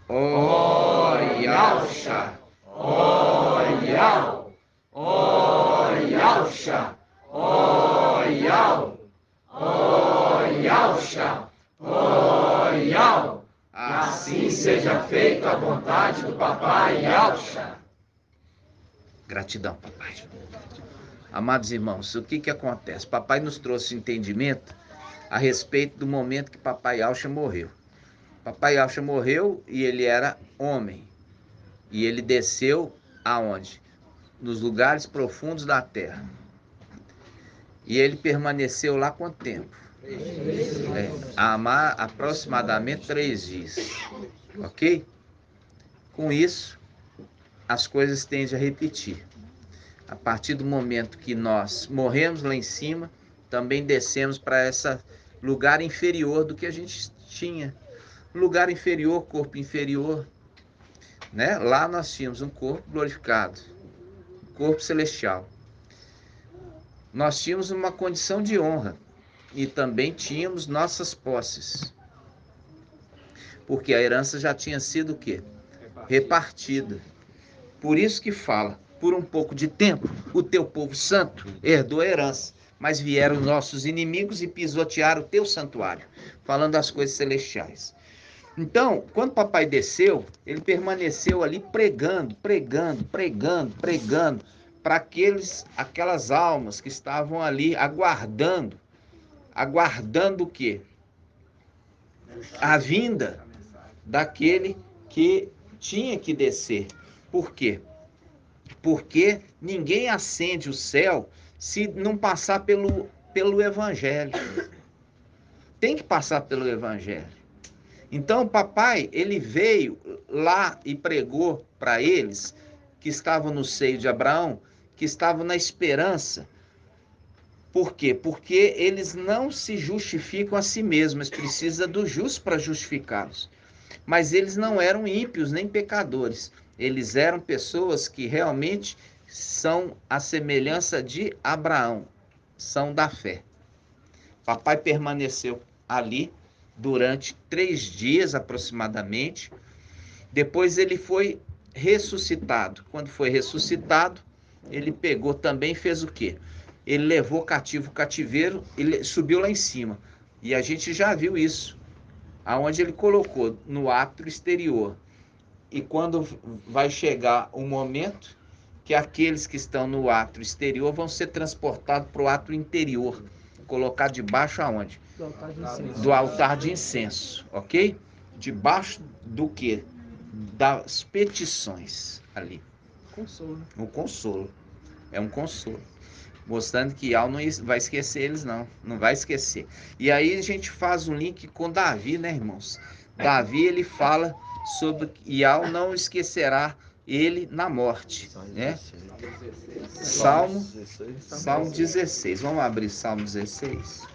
ó Yalxa, ó Yal, ó Yalxa, ó Yal, ó Yalxa, ó Yal. Assim seja feita a vontade do papai Yalxa. Gratidão, papai. Amados irmãos, o que acontece? Papai nos trouxe entendimento a respeito do momento que papai Yalxa morreu. Papai Yalxa morreu e ele era homem. E ele desceu aonde? Nos lugares profundos da terra. E ele permaneceu lá quanto tempo? Aproximadamente 3 dias. Ok? Com isso, as coisas tendem a repetir. A partir do momento que nós morremos lá em cima, também descemos para esse lugar inferior do que a gente tinha. Lugar inferior, corpo inferior, né? Lá nós tínhamos um corpo glorificado, um corpo celestial. Nós tínhamos uma condição de honra e também tínhamos nossas posses. Porque a herança já tinha sido o quê? Repartida. Por isso que fala, por um pouco de tempo, o teu povo santo herdou a herança, mas vieram nossos inimigos e pisotearam o teu santuário, falando das coisas celestiais. Então, quando papai desceu, ele permaneceu ali pregando para aquelas almas que estavam ali aguardando o quê? A vinda daquele que tinha que descer. Por quê? Porque ninguém acende o céu se não passar pelo evangelho. Tem que passar pelo evangelho. Então o papai, ele veio lá e pregou para eles que estavam no seio de Abraão, que estavam na esperança. Por quê? Porque eles não se justificam a si mesmos, precisa do justo para justificá-los. Mas eles não eram ímpios nem pecadores. Eles eram pessoas que realmente são a semelhança de Abraão, são da fé. Papai permaneceu ali durante 3 dias aproximadamente. Depois ele foi ressuscitado. Quando foi ressuscitado, ele pegou também e fez o quê? Ele levou cativo o cativeiro e subiu lá em cima. E a gente já viu isso, aonde ele colocou no átrio exterior. E quando vai chegar um momento que aqueles que estão no átrio exterior vão ser transportados para o átrio interior, colocar debaixo aonde? Do altar de incenso, ok? Debaixo do que? Das petições ali. Consolo. O consolo. É um consolo. Mostrando que Yal não vai esquecer eles, não. Não vai esquecer. E aí a gente faz um link com Davi, né, irmãos? Davi, ele fala sobre que Yal não esquecerá ele na morte, né? Salmo 16. Vamos abrir Salmo 16.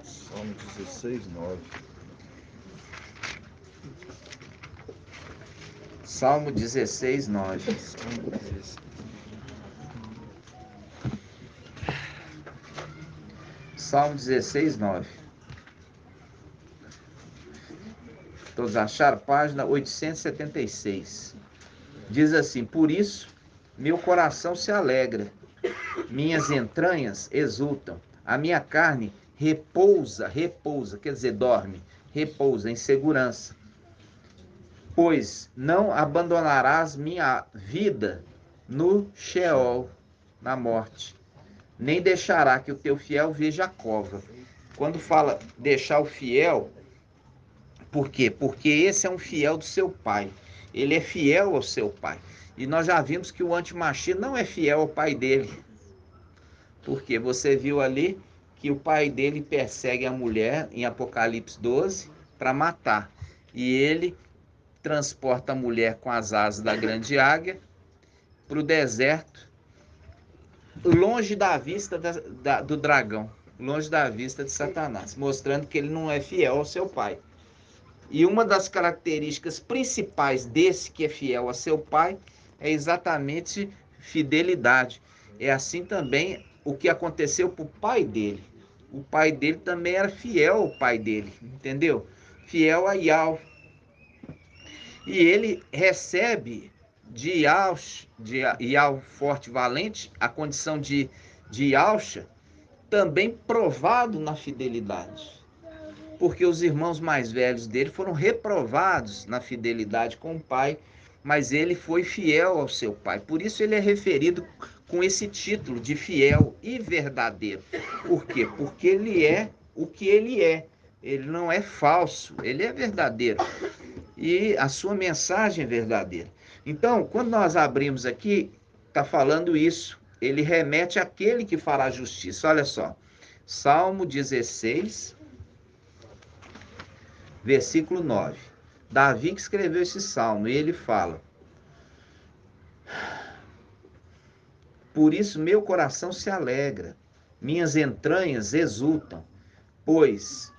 Salmo 16, 9. Salmo 16, 9. Salmo 16, 9. Todos acharam? Página 876. Diz assim: por isso, meu coração se alegra, minhas entranhas exultam, a minha carne repousa, quer dizer, dorme, repousa em segurança. Pois não abandonarás minha vida no Sheol, na morte, nem deixará que o teu fiel veja a cova. Quando fala deixar o fiel, por quê? Porque esse é um fiel do seu pai. Ele é fiel ao seu pai. E nós já vimos que o antimachia não é fiel ao pai dele. Porque você viu ali que o pai dele persegue a mulher em Apocalipse 12 para matar. E ele transporta a mulher com as asas da grande águia para o deserto, longe da vista do dragão, longe da vista de Satanás, mostrando que ele não é fiel ao seu pai. E uma das características principais desse que é fiel a seu pai é exatamente fidelidade. É assim também o que aconteceu para o pai dele. O pai dele também era fiel ao pai dele, entendeu? Fiel a Yahweh. E ele recebe de Ial forte valente a condição de Yalcha, também provado na fidelidade. Porque os irmãos mais velhos dele foram reprovados na fidelidade com o pai, mas ele foi fiel ao seu pai. Por isso ele é referido com esse título de fiel e verdadeiro. Por quê? Porque ele é o que ele é. Ele não é falso, ele é verdadeiro. E a sua mensagem é verdadeira. Então, quando nós abrimos aqui, está falando isso. Ele remete àquele que fará justiça. Olha só, Salmo 16, versículo 9. Davi que escreveu esse salmo, e ele fala: por isso meu coração se alegra, minhas entranhas exultam, pois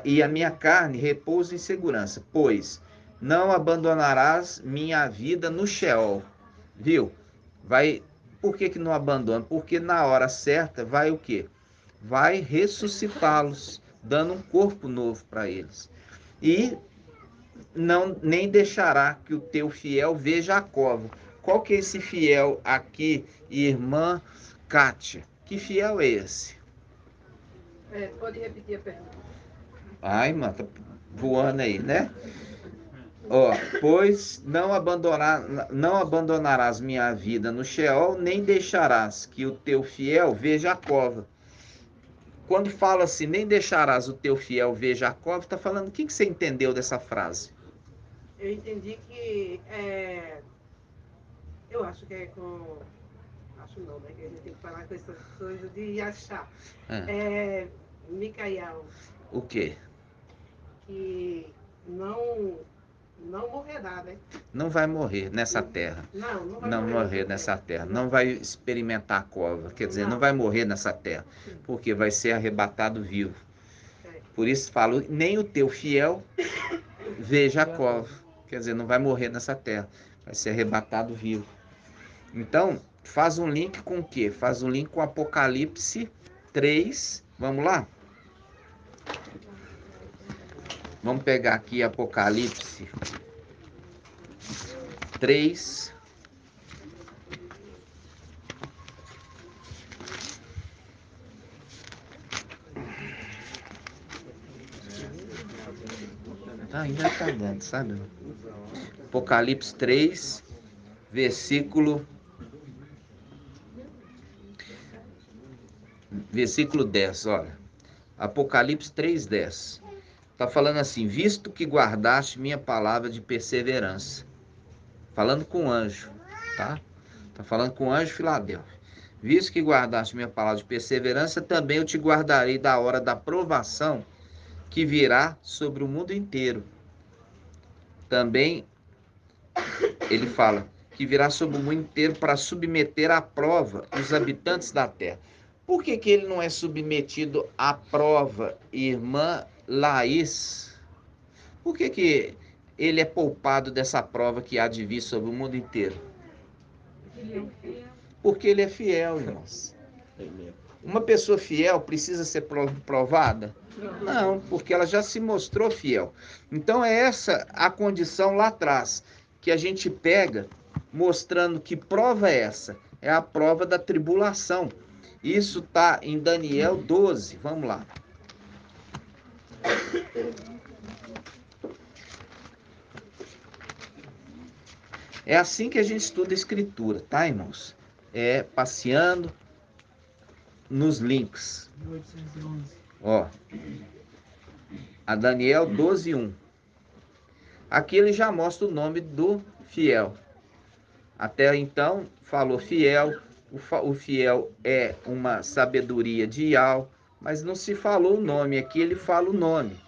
e a minha carne repousa em segurança, pois não abandonarás minha vida no Sheol. Viu? Por que não abandona? Porque na hora certa vai o quê? Vai ressuscitá-los, dando um corpo novo para eles. E não nem deixará que o teu fiel veja a cova. Qual que é esse fiel aqui, irmã Kátia? Que fiel é esse? Pode repetir a pergunta. Ai, mano, tá voando aí, né? Ó, pois não abandonarás minha vida no Sheol, nem deixarás que o teu fiel veja a cova. Quando fala assim, nem deixarás o teu fiel veja a cova, está falando, o que você entendeu dessa frase? Eu entendi que eu acho que é com. Acho não, né? Que a gente tem que falar com essas coisas de achar. Micael. O quê? Que não morrerá, né? Não vai morrer nessa terra. Não vai morrer nessa terra. Não vai experimentar a cova. Quer dizer, não vai morrer nessa terra. Porque vai ser arrebatado vivo. Por isso falo, nem o teu fiel veja a cova. Quer dizer, não vai morrer nessa terra. Vai ser arrebatado vivo. Então, faz um link com o quê? Faz um link com Apocalipse 3. Vamos lá? Vamos pegar aqui Apocalipse 3. Ainda tá dando, sabe? Apocalipse 3, versículo 10, olha. Apocalipse 3:10. Tá falando assim: visto que guardaste minha palavra de perseverança. Falando com o anjo, tá? Tá falando com o anjo Filadélfia. Visto que guardaste minha palavra de perseverança, também eu te guardarei da hora da provação que virá sobre o mundo inteiro. Também ele fala que virá sobre o mundo inteiro para submeter à prova os habitantes da terra. Por que ele não é submetido à prova, irmã Laís? Por que ele é poupado dessa prova que há de vir sobre o mundo inteiro? Porque ele é fiel, irmãos. Uma pessoa fiel precisa ser provada? Não, porque ela já se mostrou fiel. Então é essa a condição lá atrás, que a gente pega mostrando que prova é essa? É a prova da tribulação. Isso está em Daniel 12. Vamos lá. É assim que a gente estuda a escritura, tá, irmãos? É passeando nos links. 1811. Ó, a Daniel 12:1. Aqui ele já mostra o nome do fiel. Até então, falou fiel. O fiel é uma sabedoria de Ial, mas não se falou o nome. Aqui ele fala o nome.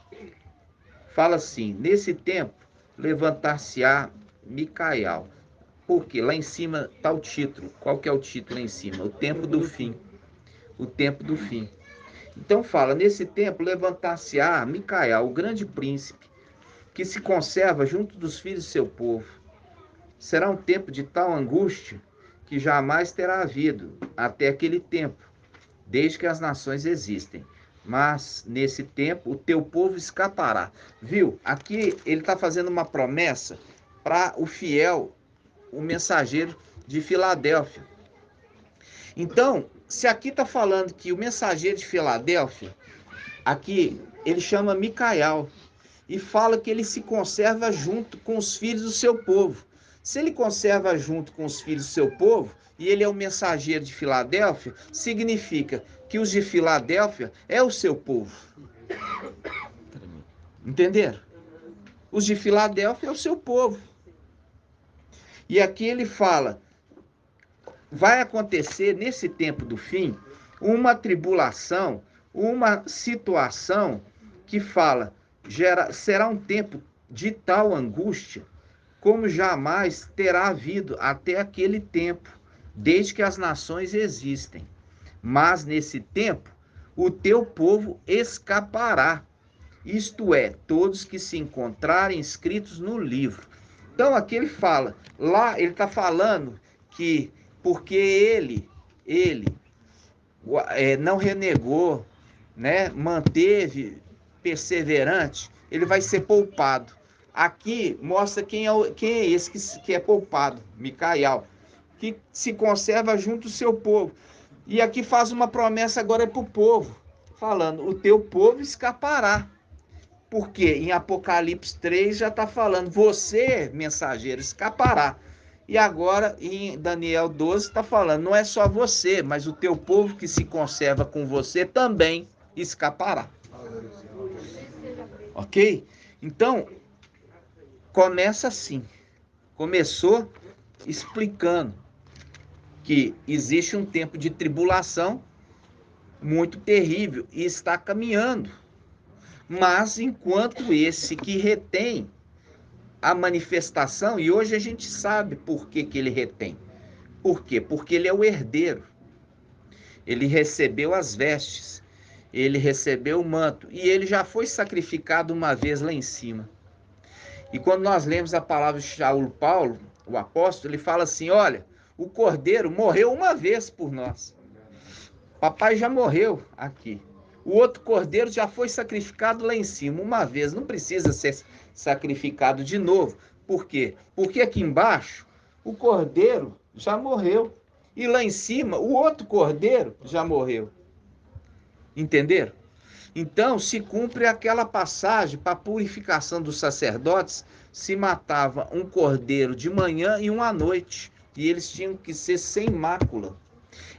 Fala assim: nesse tempo, levantar-se-á Micael. Porque lá em cima está o título. Qual que é o título lá em cima? O tempo do fim. O tempo do fim. Então fala, nesse tempo levantar-se-á Micael, o grande príncipe, que se conserva junto dos filhos do seu povo. Será um tempo de tal angústia que jamais terá havido até aquele tempo, desde que as nações existem. mas nesse tempo o teu povo escapará. Viu? Aqui ele está fazendo uma promessa para o fiel, o mensageiro de Filadélfia. Então, se aqui está falando que o mensageiro de Filadélfia, aqui ele chama Micael e fala que ele se conserva junto com os filhos do seu povo. Se ele conserva junto com os filhos do seu povo, e ele é o mensageiro de Filadélfia, significa que os de Filadélfia é o seu povo. Entenderam? Os de Filadélfia é o seu povo. E aqui ele fala, vai acontecer nesse tempo do fim, uma tribulação, uma situação que fala, será um tempo de tal angústia, como jamais terá havido até aquele tempo, desde que as nações existem. Mas nesse tempo, o teu povo escapará, isto é, todos que se encontrarem escritos no livro. Então aqui ele fala, lá ele está falando que porque ele não renegou, né, manteve perseverante, ele vai ser poupado. Aqui mostra quem é esse que é poupado, Micael, que se conserva junto ao seu povo. E aqui faz uma promessa agora para o povo, falando, o teu povo escapará. Porque em Apocalipse 3 já está falando, você, mensageiro, escapará. E agora em Daniel 12 está falando, não é só você, mas o teu povo que se conserva com você também escapará. Ok? Então, começa assim. Começou explicando que existe um tempo de tribulação muito terrível e está caminhando. Mas enquanto esse que retém a manifestação, e hoje a gente sabe por que ele retém. Por quê? Porque ele é o herdeiro. Ele recebeu as vestes, ele recebeu o manto, e ele já foi sacrificado uma vez lá em cima. E quando nós lemos a palavra de Saulo Paulo, o apóstolo, ele fala assim, olha, o cordeiro morreu uma vez por nós. Papai já morreu aqui. O outro cordeiro já foi sacrificado lá em cima uma vez, não precisa ser sacrificado de novo. Por quê? Porque aqui embaixo o cordeiro já morreu. E lá em cima o outro cordeiro já morreu. Entenderam? Então se cumpre aquela passagem para a purificação dos sacerdotes, se matava um cordeiro de manhã e um à noite. E eles tinham que ser sem mácula.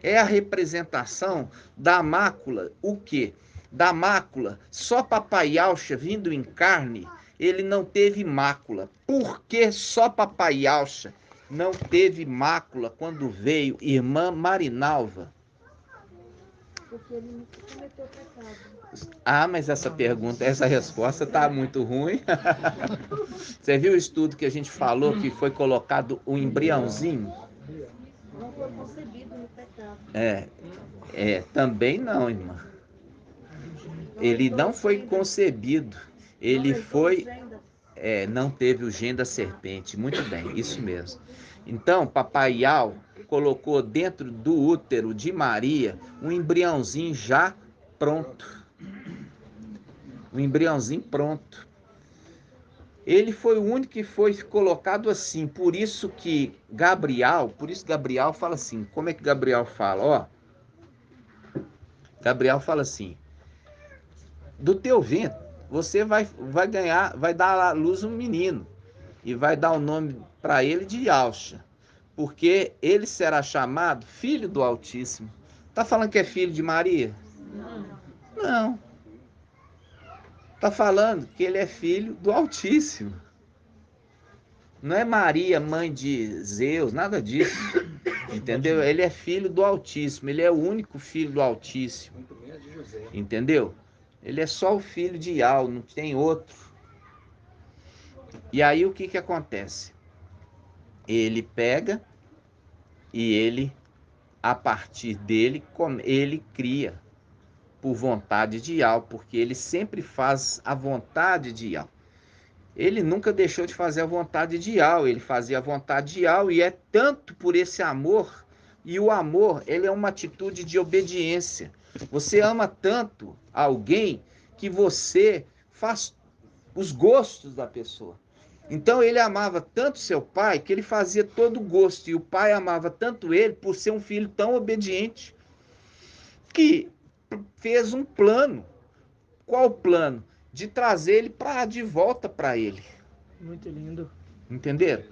É a representação da mácula, o quê? Da mácula, só Papai Yaucha vindo em carne, ele não teve mácula. Por que só Papai Yaucha não teve mácula quando veio irmã Marinalva? Porque ele não cometeu pecado. Ah, mas essa resposta tá muito ruim. Você viu o estudo que a gente falou que foi colocado um embriãozinho? Não foi concebido no pecado. Também não, irmã. Ele não foi concebido. Ele foi... não teve o gene da serpente. Muito bem, isso mesmo. Então, Papai Yau colocou dentro do útero de Maria um embriãozinho já pronto. Um embriãozinho pronto. Ele foi o único que foi colocado assim. Por isso Gabriel fala assim. Como é que Gabriel fala? Ó, Gabriel fala assim, do teu ventre você vai ganhar, vai dar à luz um menino e vai dar o nome para ele de Yaucha, porque ele será chamado filho do Altíssimo. Tá falando que é filho de Maria? Não. Tá falando que ele é filho do Altíssimo. Não é Maria, mãe de Zeus, nada disso. Entendeu? Ele é filho do Altíssimo. Ele é o único filho do Altíssimo. Entendeu? Ele é só o filho de Yau, não tem outro. E aí o que acontece? Ele pega e ele, a partir dele, ele cria por vontade de Yau, porque ele sempre faz a vontade de Yau. Ele nunca deixou de fazer a vontade de Yau, ele fazia a vontade de Yau, e é tanto por esse amor, e o amor, ele é uma atitude de obediência. Você ama tanto alguém que você faz os gostos da pessoa. Então ele amava tanto seu pai que ele fazia todo o gosto. E o pai amava tanto ele por ser um filho tão obediente que fez um plano. Qual o plano? De trazer ele de volta para ele. Muito lindo. Entenderam?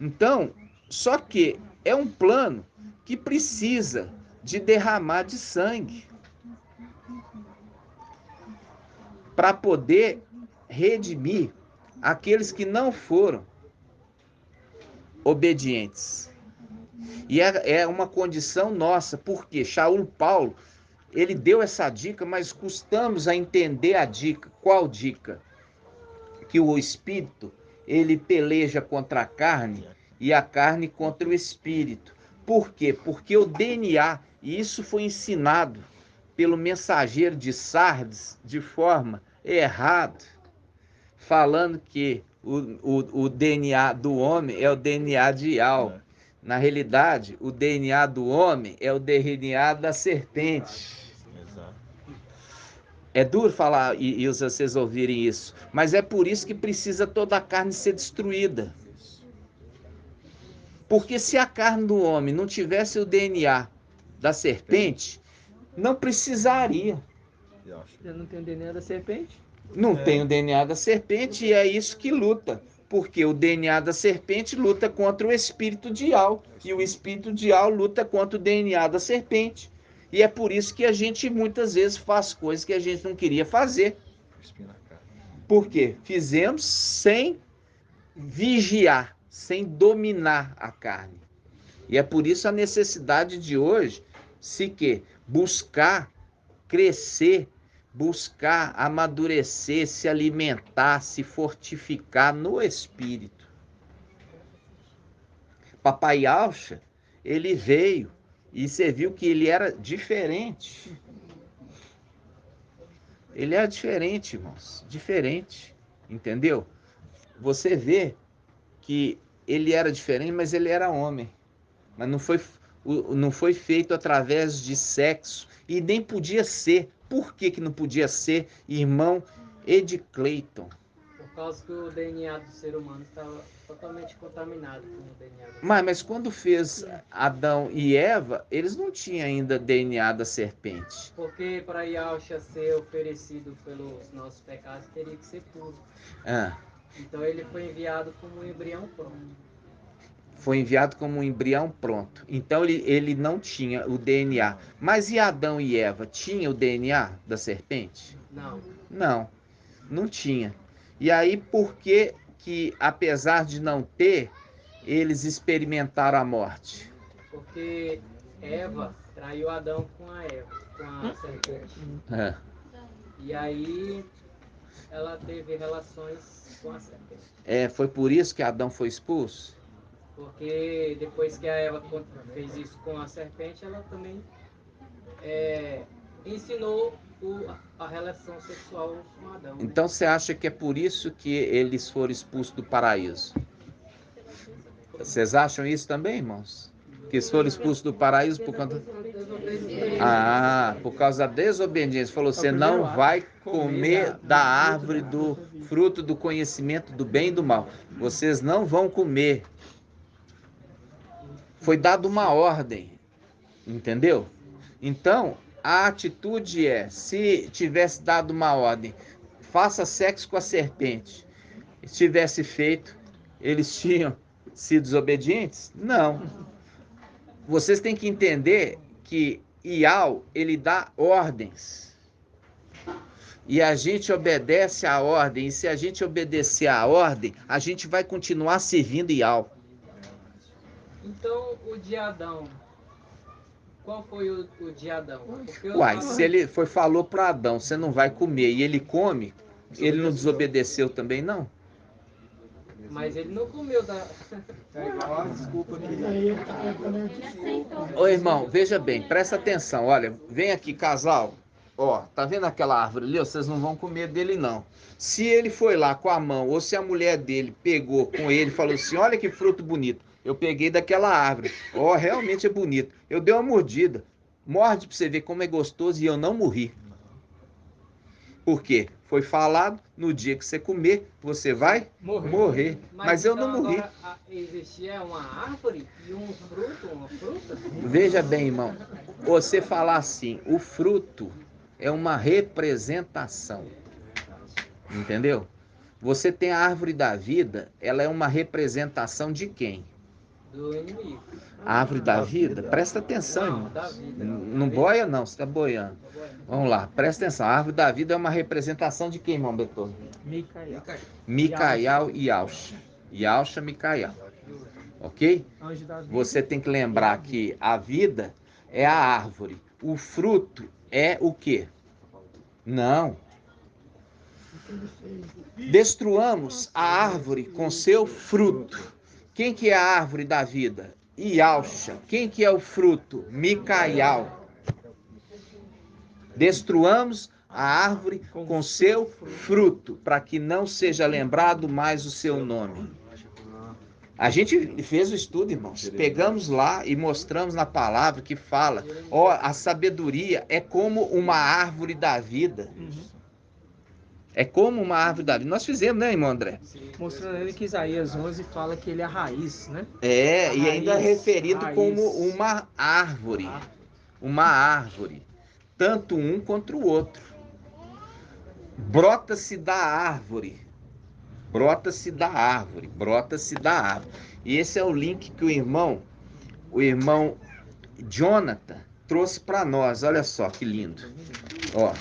Então, só que é um plano que precisa de derramar de sangue para poder redimir aqueles que não foram obedientes. E é uma condição nossa, porque Shaul Paulo, ele deu essa dica, mas custamos a entender a dica. Qual dica? Que o espírito, ele peleja contra a carne e a carne contra o espírito. Por quê? Porque o DNA, e isso foi ensinado pelo mensageiro de Sardes de forma errada, falando que o DNA do homem é o DNA de Ial. Na realidade, o DNA do homem é o DNA da serpente. Exato. É duro falar e vocês ouvirem isso, mas é por isso que precisa toda a carne ser destruída. Porque se a carne do homem não tivesse o DNA da serpente, não precisaria. Já não tem o DNA da serpente? Não tem o DNA da serpente e é isso que luta. Porque o DNA da serpente luta contra o espírito de Ial. E o espírito de Ial luta contra o DNA da serpente. E é por isso que a gente muitas vezes faz coisas que a gente não queria fazer. Por quê? Fizemos sem vigiar, sem dominar a carne. E é por isso a necessidade de hoje, buscar crescer, buscar amadurecer, se alimentar, se fortificar no espírito. Papai Alcha, ele veio e você viu que ele era diferente. Ele era diferente, irmãos. Diferente. Entendeu? Você vê que ele era diferente, mas ele era homem. Mas não foi feito através de sexo. E nem podia ser. Por que não podia ser, irmão Ed Clayton? Por causa que o DNA do ser humano estava totalmente contaminado com o DNA do Mas quando fez Adão e Eva, eles não tinham ainda DNA da serpente. Porque para Yahshua ser oferecido pelos nossos pecados, teria que ser puro. Então ele foi enviado como um embrião pronto. Foi enviado como um embrião pronto. Então ele não tinha o DNA. Mas e Adão e Eva? Tinha o DNA da serpente? Não. Não tinha. E aí por que apesar de não ter, eles experimentaram a morte? Porque Eva traiu Adão com a serpente. E aí ela teve relações com a serpente. Foi por isso que Adão foi expulso? Porque depois que a Eva fez isso com a serpente, ela também ensinou a relação sexual com Adão. Né? Então você acha que é por isso que eles foram expulsos do paraíso? Vocês acham isso também, irmãos? Que eles foram expulsos do paraíso por conta... por causa da desobediência. Falou, você não vai comer da árvore do fruto do conhecimento do bem e do mal. Vocês não vão comer. Foi dada uma ordem, entendeu? Então, a atitude se tivesse dado uma ordem, faça sexo com a serpente, se tivesse feito, eles tinham sido desobedientes? Não. Vocês têm que entender que Ial, ele dá ordens. E a gente obedece à ordem, e se a gente obedecer à ordem, a gente vai continuar servindo Ial. Então, o de Adão, qual foi o de Adão? Se ele falou para Adão, você não vai comer, e ele come, ele não desobedeceu também, não? Mas ele não comeu da... Desculpa aqui. Ô irmão, veja bem, presta atenção, olha, vem aqui casal, ó, tá vendo aquela árvore ali? Vocês não vão comer dele não. Se ele foi lá com a mão, ou se a mulher dele pegou com ele e falou assim, olha que fruto bonito, eu peguei daquela árvore, ó, realmente é bonito, eu dei uma mordida, Morde para você ver como é gostoso e eu não morri. Por quê? Foi falado, no dia que você comer, você vai morrer. Mas eu não morri. Agora, existia uma árvore e um fruto, uma fruta? Veja bem, irmão. Você falar assim, o fruto é uma representação. Entendeu? Você tem a árvore da vida, ela é uma representação de quem? Do inimigo. A árvore da vida? Presta atenção, irmão. Da vida. Não boia não, você está boiando. Vamos lá, presta atenção. A árvore da vida é uma representação de quem, irmão Beethoven? Micael e Yalcha. Yalcha, Micael. Ok? Você tem que lembrar que a vida é a árvore. O fruto é o quê? Não. Destruamos a árvore com seu fruto. Quem que é a árvore da vida? Yalcha. Quem que é o fruto? Micael. Destruamos a árvore com seu fruto, para que não seja lembrado mais o seu nome. A gente fez o estudo, irmãos. Pegamos lá e mostramos na palavra que fala, a sabedoria é como uma árvore da vida. É como uma árvore da vida. Nós fizemos, né, irmão André? Mostrando ele que Isaías 11 fala que ele é a raiz, né? E ainda referido como uma árvore. Uma árvore. Tanto um contra o outro. Brota-se da árvore. Brota-se da árvore. Brota-se da árvore. E esse é o link que o irmão Jonathan trouxe para nós. Olha só que lindo. Ó.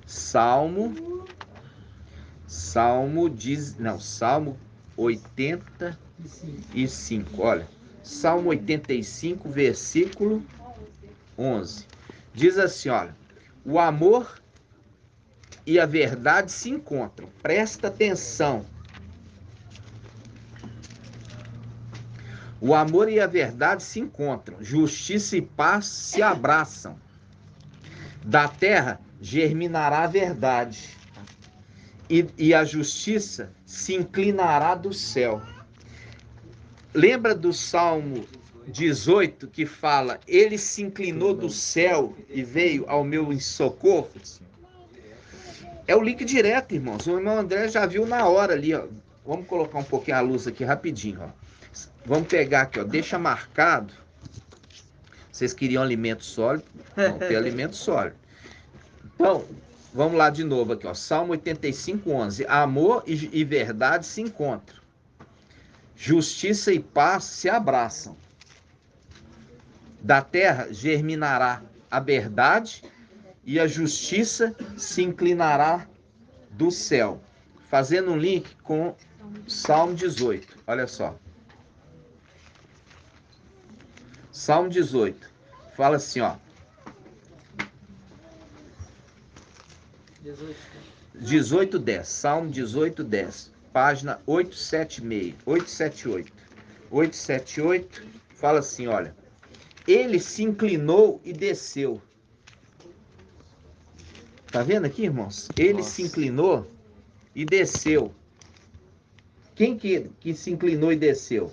Salmo 85. Olha. Salmo 85, versículo 11. Diz assim, olha, o amor e a verdade se encontram. Presta atenção. O amor e a verdade se encontram. Justiça e paz se abraçam. Da terra germinará a verdade. E a justiça se inclinará do céu. Lembra do Salmo 18 que fala, ele se inclinou do céu e veio ao meu socorro? É o link direto, irmãos. O irmão André já viu na hora ali, ó. Vamos colocar um pouquinho a luz aqui rapidinho, ó. Vamos pegar aqui, ó. Deixa marcado. Vocês queriam alimento sólido? Não, tem alimento sólido. Então, vamos lá de novo aqui, ó. Salmo 85, 11. Amor e verdade se encontram. Justiça e paz se abraçam. Da terra germinará a verdade e a justiça se inclinará do céu. Fazendo um link com Salmo 18. Olha só. Salmo 18. Fala assim, ó. 18:10. Salmo 18:10. Página 876. 878. 878. Fala assim, olha. Ele se inclinou e desceu. Tá vendo aqui, irmãos? Ele se inclinou e desceu. Quem que se inclinou e desceu?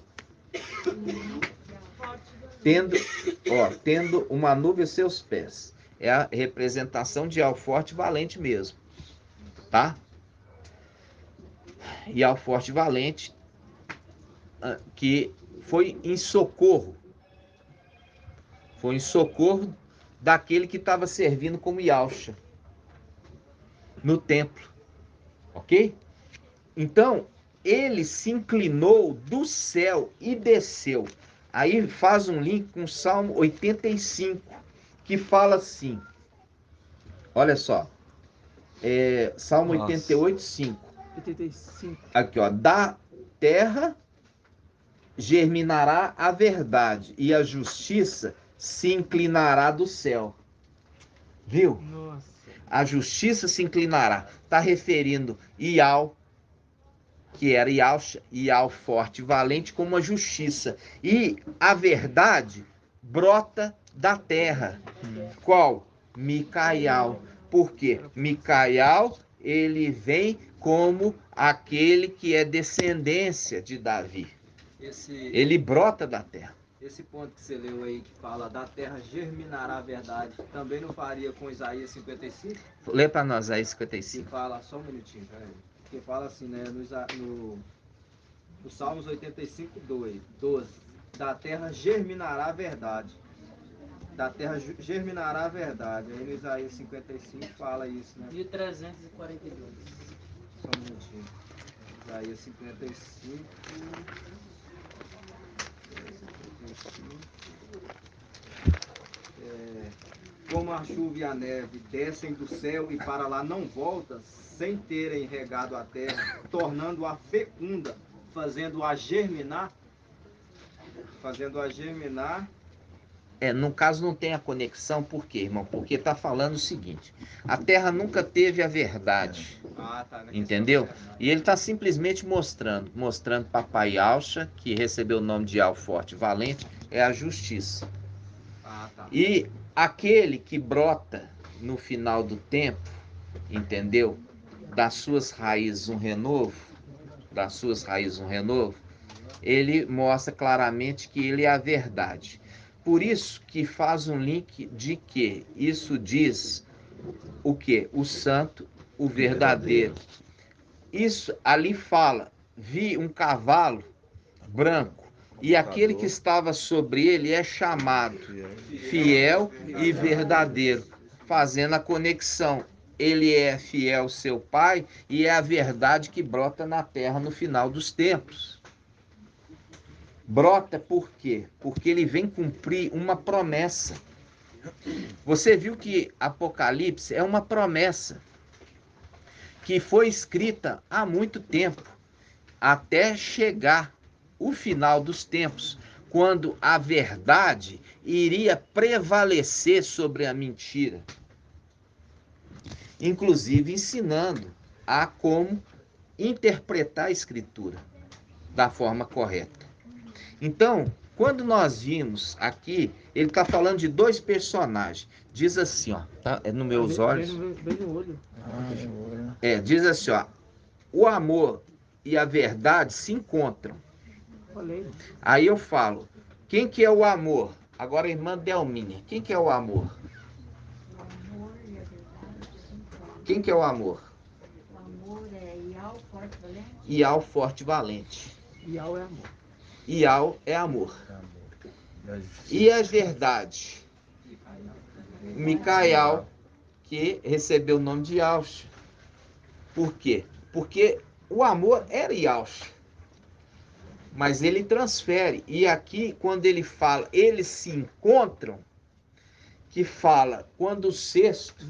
Tendo uma nuvem aos seus pés. É a representação de algo forte e valente mesmo. Tá? E algo forte e valente que foi em socorro. Foi em socorro daquele que estava servindo como Yalcha no templo. Ok? Então, ele se inclinou do céu e desceu. Aí faz um link com o Salmo 85, que fala assim. Olha só. Salmo 88, 5. 85. Aqui, ó. Da terra germinará a verdade e a justiça se inclinará do céu. Viu? Nossa. A justiça se inclinará. Está referindo Ial, que era Yalcha, Ial forte e valente, como a justiça. E a verdade brota da terra. Qual? Micael. Por quê? Micael, ele vem como aquele que é descendência de Davi. Ele brota da terra. esse ponto que você leu aí, que fala da terra germinará a verdade, também não faria com Isaías 55? Lê para nós aí Que 55. fala, só um minutinho, peraí. Que fala assim, né, no Salmos 85, 12. Da terra germinará a verdade. Da terra germinará a verdade. Aí no Isaías 55 fala isso, né? 1342. Só um minutinho. Isaías 55. Como a chuva e a neve descem do céu e para lá não voltam, sem terem regado a terra, tornando-a fecunda, fazendo-a germinar. No caso não tem a conexão, por quê, irmão? Porque está falando o seguinte: a terra nunca teve a verdade. Tá, Entendeu? E ele está simplesmente mostrando papai Alcha, que recebeu o nome de Al Forte Valente, é a justiça. Tá. E aquele que brota no final do tempo, entendeu? Das suas raízes um renovo, ele mostra claramente que ele é a verdade. Por isso que faz um link de que isso diz o quê? O santo, o verdadeiro. Isso ali fala, vi um cavalo branco, e aquele que estava sobre ele é chamado fiel e verdadeiro, fazendo a conexão. Ele é fiel ao seu pai e é a verdade que brota na terra no final dos tempos. Brota por quê? Porque ele vem cumprir uma promessa. Você viu que Apocalipse é uma promessa que foi escrita há muito tempo, até chegar o final dos tempos, quando a verdade iria prevalecer sobre a mentira. Inclusive ensinando a como interpretar a Escritura da forma correta. Então, quando nós vimos aqui, ele está falando de dois personagens. Diz assim, ó, tá? É nos meus olhos. Bem no olho. Diz assim, ó, o amor e a verdade se encontram. Aí eu falo, quem que é o amor? Agora a irmã Delminha, quem que é o amor? O amor e a verdade se encontram. Quem que é o amor? O amor é Ial Forte Valente. Ial Forte Valente. Ial é amor. Ial é amor. E a verdade? Micael, que recebeu o nome de Yalcha. Por quê? Porque o amor era Yalcha. Mas ele transfere. E aqui, quando ele fala, eles se encontram, que fala, quando o sexto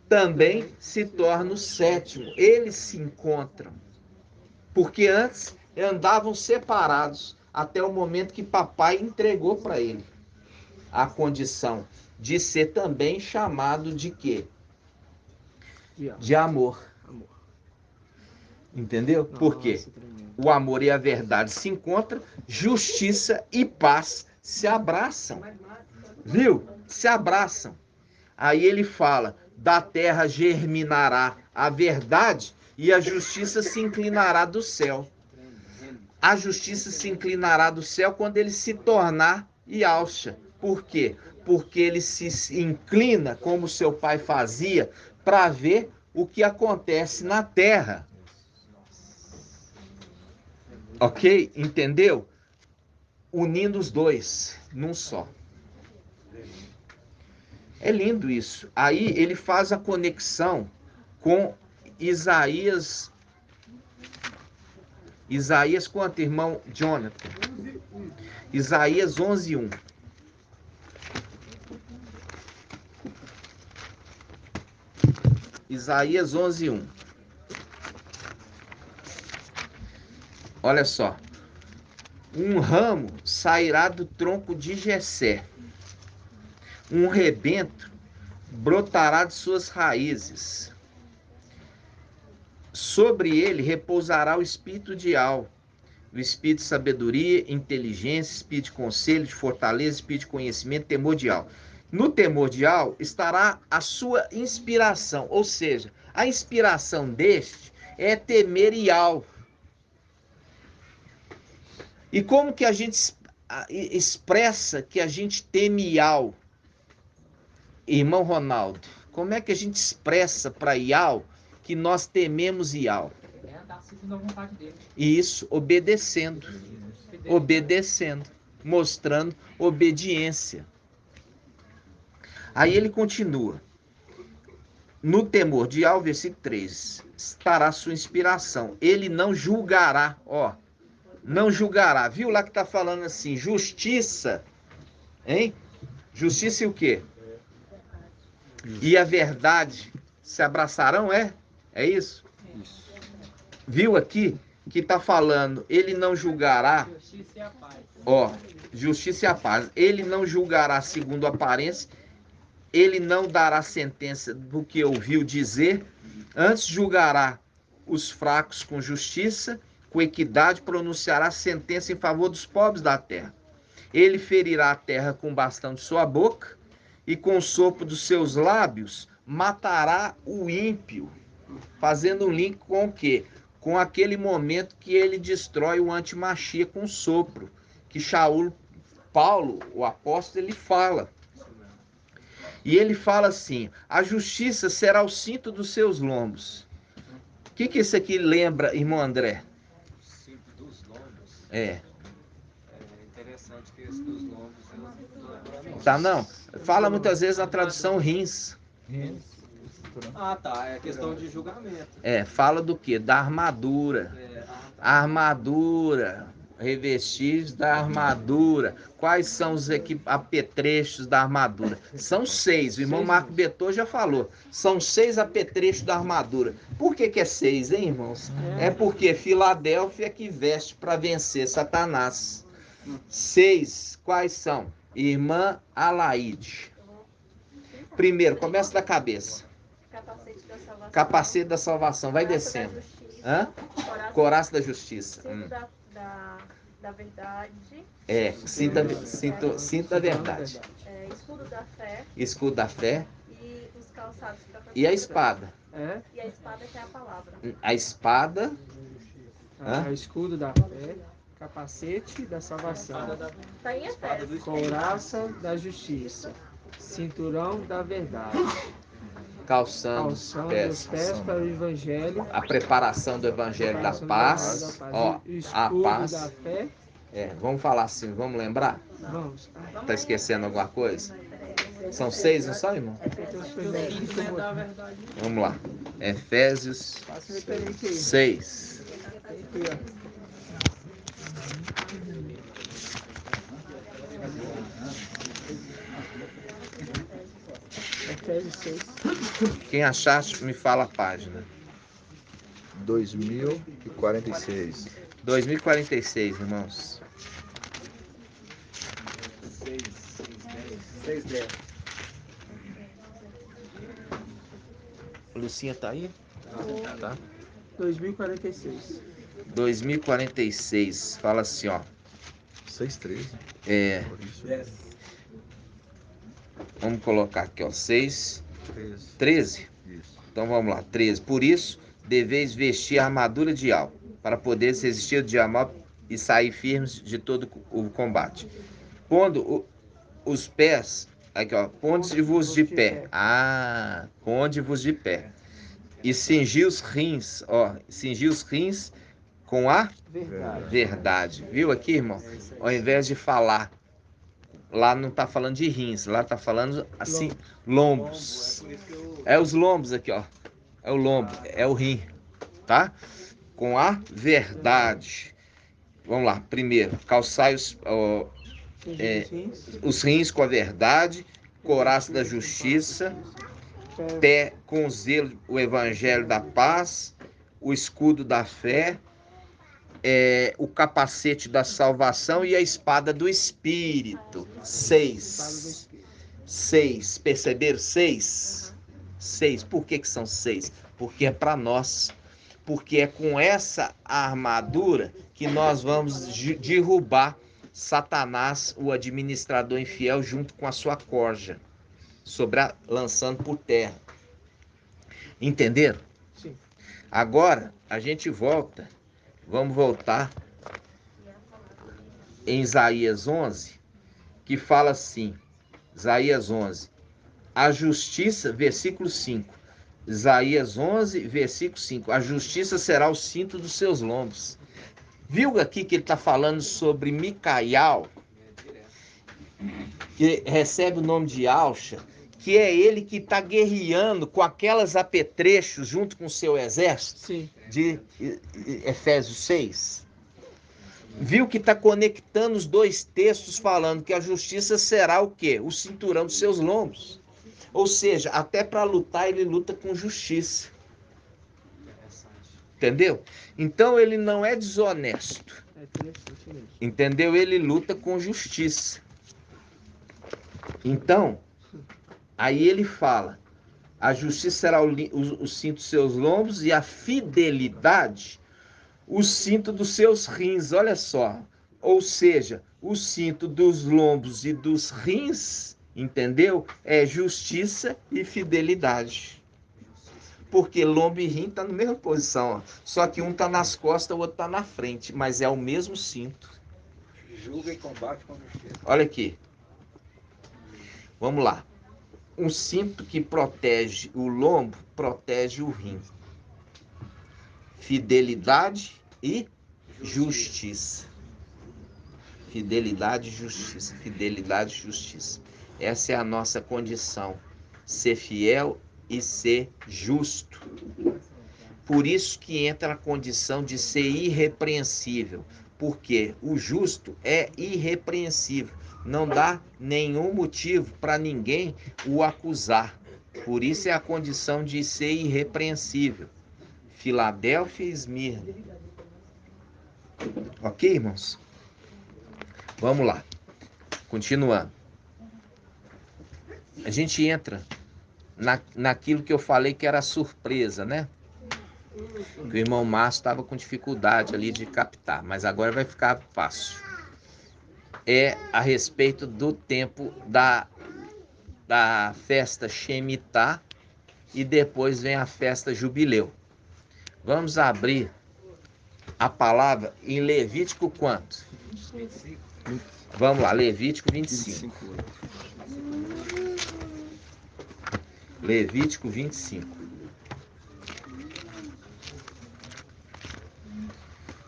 também se torna o sétimo. Eles se encontram. Porque antes andavam separados, até o momento que papai entregou para ele a condição de ser também chamado de quê? De amor. Entendeu? Por quê? O amor e a verdade se encontram, justiça e paz se abraçam. Viu? Se abraçam. Aí ele fala, da terra germinará a verdade e a justiça se inclinará do céu. A justiça se inclinará do céu quando ele se tornar Yalcha. Por quê? Porque ele se inclina, como seu pai fazia, para ver o que acontece na terra. Ok? Entendeu? Unindo os dois num só. É lindo isso. Aí ele faz a conexão com Isaías. Isaías quanto, irmão Jonathan? Isaías 11:1. Isaías 11:1. Olha só. Um ramo sairá do tronco de Jessé. Um rebento brotará de suas raízes. Sobre ele repousará o espírito de Al, o espírito de sabedoria, inteligência, espírito de conselho, de fortaleza, espírito de conhecimento, temor de Al. No temor de Al estará a sua inspiração, ou seja, a inspiração deste é temer Al. E como que a gente expressa que a gente teme Iau? Irmão Ronaldo, como é que a gente expressa para Iau que nós tememos Iau? É andar segundo a vontade dele. Isso, obedecendo, mostrando obediência. Aí ele continua. No temor de Iau, versículo 3, estará a sua inspiração. Ele não julgará, ó, não julgará. Viu lá que está falando assim, justiça, hein? Justiça e o quê? E a verdade se abraçarão, é? É isso? Isso. Viu aqui que está falando, ele não julgará, Justiça e a paz. ó, justiça e a paz. Ele não julgará segundo a aparência, ele não dará sentença do que ouviu dizer, antes julgará os fracos com justiça, com equidade pronunciará sentença em favor dos pobres da terra. Ele ferirá a terra com o bastão de sua boca, e com o sopro dos seus lábios matará o ímpio. Fazendo um link com o quê? Com aquele momento que ele destrói o antimachia com o sopro, que Paulo, o apóstolo, ele fala. E ele fala assim, a justiça será o cinto dos seus lombos. O que isso aqui lembra, irmão André? O cinto dos lombos. É. É interessante que esse dos lombos Tá, não? Fala muitas vezes na tradução rins. Ah, tá. É questão de julgamento. É, fala do quê? Da armadura. Armadura. Revestir da armadura. Quais são os apetrechos da armadura? São 6. O irmão Marco Betor já falou. São 6 apetrechos da armadura. Por que é 6, hein, irmãos? É porque Filadélfia é que veste para vencer Satanás. 6. Quais são? Irmã Alaide. Primeiro, começa da cabeça. Capacete da salvação. Capacete da salvação. Vai descendo. Hã? Coraça da justiça. Cinto da verdade. É, cinto da verdade. Escudo da fé. Escudo da fé. E os calçados para E a espada. É? E a espada que é a palavra. A espada. O escudo da fé, capacete da salvação, Está em Efésios. couraça da justiça, cinturão da verdade, Calçando os pés. para o evangelho, A preparação do evangelho da paz. Ó, o a escudo paz. da fé. Vamos falar assim, vamos lembrar? Vamos. Tá esquecendo alguma coisa? São 6, não são, irmão? Vamos lá. Efésios 6. Efésios 6. Quem achar, me fala a página. 2046. 2046, irmãos. 6:10. Lucinha tá aí? Tá. 2046. 2046. Fala assim, ó. 6:13. Vamos colocar aqui, ó. 6, 13. 13. Isso. Então vamos lá. 13. Por isso, deveis vestir a armadura de alvo, para poderes resistir ao dia mau e sair firmes de todo o combate. Pondo os pés, aqui ó, ponde-vos de pé. Ponde-vos de pé. E cingi os rins, ó, cingi os rins com a verdade. Viu aqui, irmão? Ao invés de falar, lá não tá falando de rins, lá tá falando assim, lombos. É os lombos aqui, ó. É o lombo, é o rim, tá? Com a verdade. Vamos lá, primeiro, calçai os rins com a verdade, couraça da justiça, pé com zelo, o evangelho da paz, o escudo da fé, o capacete da salvação e a espada do Espírito. 6. 6. Perceberam? 6. 6. Por que são 6? Porque é para nós. Porque é com essa armadura que nós vamos derrubar Satanás, o administrador infiel, junto com a sua corja, lançando por terra. Entenderam? Sim. Agora a gente volta. Vamos voltar em Isaías 11, que fala assim, Isaías 11, a justiça, versículo 5, Isaías 11, versículo 5, a justiça será o cinto dos seus lombos. Viu aqui que ele está falando sobre Micael, que recebe o nome de Alxa, que é ele que está guerreando com aquelas apetrechos junto com o seu exército? Sim. De Efésios 6. Viu que está conectando os dois textos falando que a justiça será o quê? O cinturão dos seus lombos. Ou seja, até para lutar ele luta com justiça. Entendeu? Então ele não é desonesto. Entendeu? Ele luta com justiça. Então, aí ele fala, a justiça será o cinto dos seus lombos e a fidelidade o cinto dos seus rins. Olha só. Ou seja, o cinto dos lombos e dos rins, entendeu? É justiça e fidelidade. Porque lombo e rim estão na mesma posição, ó. Só que um está nas costas, o outro está na frente, mas é o mesmo cinto. Julga e combate com justiça. Olha aqui. Vamos lá. Um cinto que protege o lombo, protege o rim. Fidelidade e justiça. Fidelidade e justiça. Fidelidade e justiça. Essa é a nossa condição. Ser fiel e ser justo. Por isso que entra a condição de ser irrepreensível. Porque o justo é irrepreensível. Não dá nenhum motivo para ninguém o acusar. Por isso é a condição de ser irrepreensível. Filadélfia e Esmirna. Ok, irmãos? Vamos lá. Continuando. A gente entra naquilo que eu falei que era surpresa, né? Que o irmão Márcio estava com dificuldade ali de captar, mas agora vai ficar fácil. É a respeito do tempo da festa Shemitah e depois vem a festa Jubileu. Vamos abrir a palavra em Levítico quanto? 25. Vamos lá, Levítico 25. Levítico 25.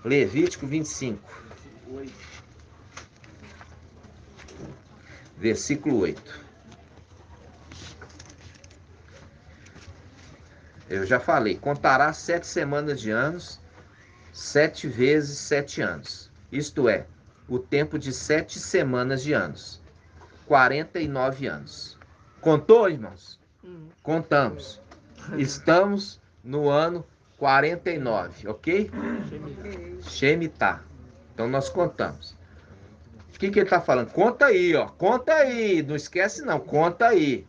Levítico 25. Versículo 8. Eu já falei, contará 7 semanas de anos, 7 vezes 7 anos. Isto é, o tempo de 7 semanas de anos. 49 anos. Contou, irmãos? Contamos. Estamos no ano 49, ok? Shemitah. Então nós contamos. O que ele está falando? Conta aí, ó. Conta aí. Não esquece não. Conta aí.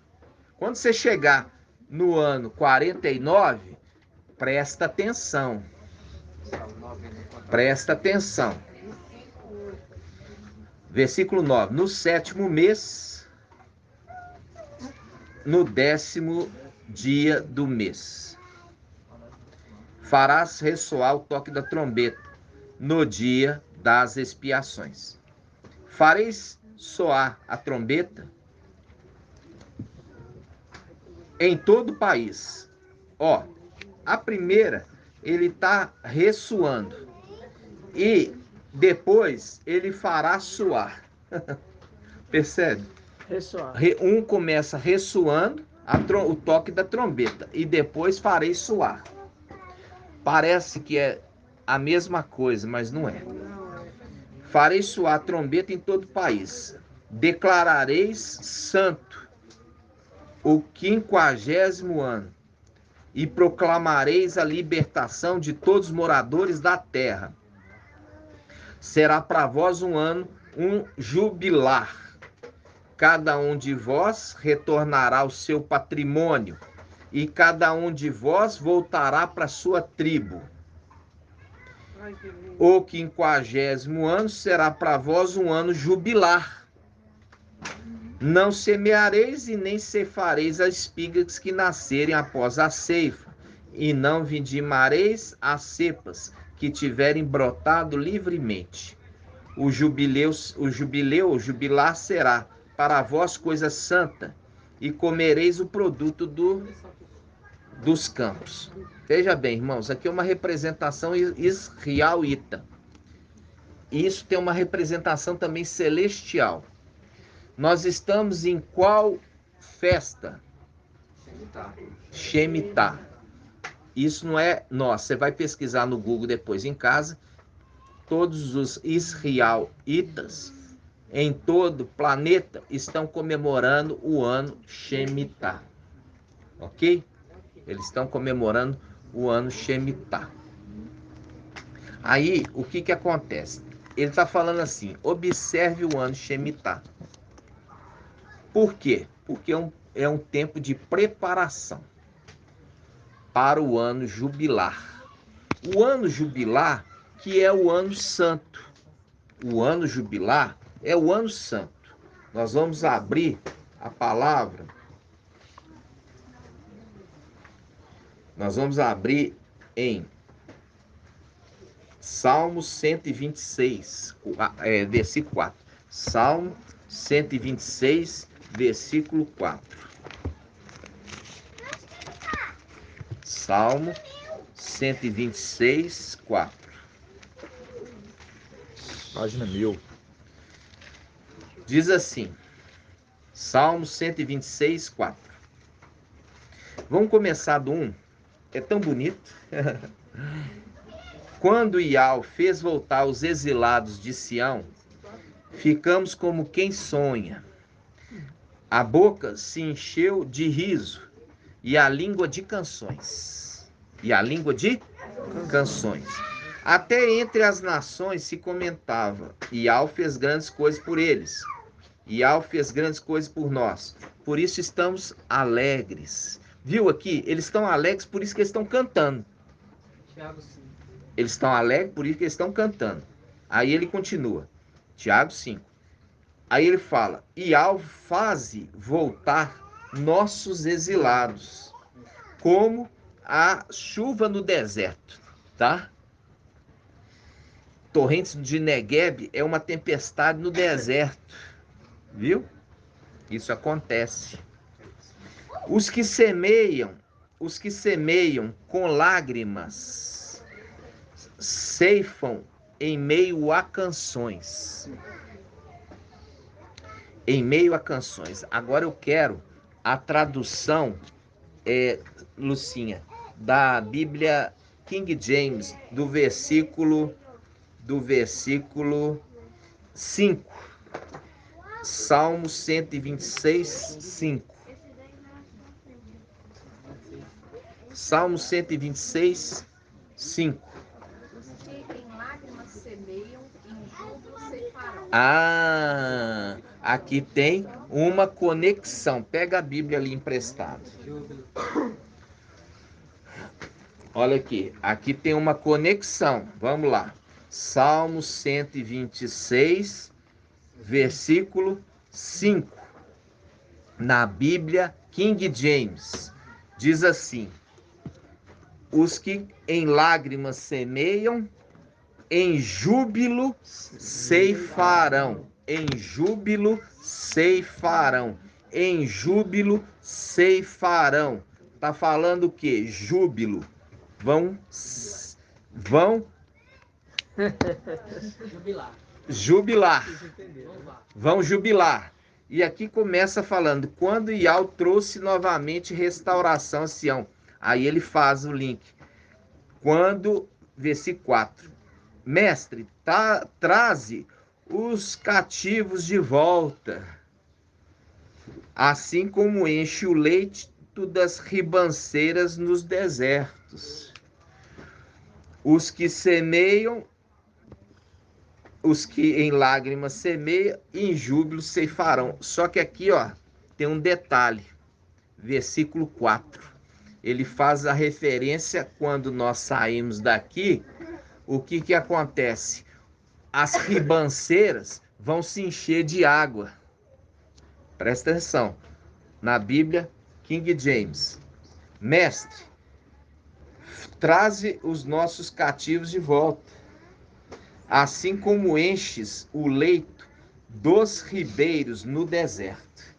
Quando você chegar no ano 49, presta atenção. Presta atenção. Versículo 9. No 7º mês, no 10º dia do mês, farás ressoar o toque da trombeta no dia das expiações. Fareis soar a trombeta em todo o país. Ó, a primeira, ele está ressoando. E depois ele fará soar. Percebe? Ressoar. Um começa ressoando o toque da trombeta. E depois farei soar. Parece que é a mesma coisa, mas não é. Farei soar a trombeta em todo o país. Declarareis santo o 50º ano. E proclamareis a libertação de todos os moradores da terra. Será para vós um ano, um jubilar. Cada um de vós retornará ao seu patrimônio. E cada um de vós voltará para sua tribo. O 50º ano será para vós um ano jubilar. Não semeareis e nem cefareis as espigas que nascerem após a ceifa, e não vindimareis as cepas que tiverem brotado livremente. o jubilar será para vós coisa santa, e comereis o produto dos campos. Veja bem, irmãos, aqui é uma representação israelita. Isso tem uma representação também celestial. Nós estamos em qual festa? Shemitah. Isso não é nosso. Você vai pesquisar no Google depois em casa. Todos os israelitas em todo o planeta estão comemorando o ano Shemitah. Ok? Eles estão comemorando o ano Shemitah. Aí, o que acontece? Ele está falando assim, observe o ano Shemitah. Por quê? Porque é um tempo de preparação para o ano jubilar. O ano jubilar, que é o ano santo. O ano jubilar é o ano santo. Nós vamos abrir a palavra. Nós vamos abrir em Salmo 126, versículo 4. Salmo 126, versículo 4. Salmo 126, 4. Página 1000. Diz assim, Salmo 126, 4. Vamos começar do 1. É tão bonito. Quando Iau fez voltar os exilados de Sião, ficamos como quem sonha. A boca se encheu de riso e a língua de canções. Até entre as nações se comentava, Iau fez grandes coisas por eles. Iau fez grandes coisas por nós. Por isso estamos alegres. Viu aqui? Eles estão alegres, por isso que eles estão cantando. Tiago 5. Eles estão alegres, por isso que eles estão cantando. Aí ele continua. Tiago 5. Aí ele fala, Iau faze voltar nossos exilados, como a chuva no deserto, tá? Torrentes de Negueb é uma tempestade no deserto, viu? Isso acontece. Os que semeiam com lágrimas, ceifam em meio a canções. Em meio a canções. Agora eu quero a tradução, Lucinha, da Bíblia King James, do versículo 5. Salmo 126, 5. Salmo 126, 5. Os que em lágrimas semeiam, em júbilo ceifarão. Ah, aqui tem uma conexão. Pega a Bíblia ali emprestada. Olha aqui. Aqui tem uma conexão. Vamos lá. Salmo 126, versículo 5. Na Bíblia King James. Diz assim: os que em lágrimas semeiam, em júbilo ceifarão. Em júbilo ceifarão. Em júbilo ceifarão. Tá falando o quê? Júbilo. Vão jubilar. Vão jubilar. E aqui começa falando, quando Iau trouxe novamente restauração a Sião. Aí ele faz o link. Quando, versículo 4. Mestre, traze os cativos de volta, assim como enche o leito das ribanceiras nos desertos. Os que em lágrimas semeiam, em júbilo ceifarão. Só que aqui, ó, tem um detalhe. Versículo 4. Ele faz a referência quando nós saímos daqui, o que acontece? As ribanceiras vão se encher de água. Presta atenção. Na Bíblia, King James. Mestre, traze os nossos cativos de volta. assim como enches o leito dos ribeiros no deserto.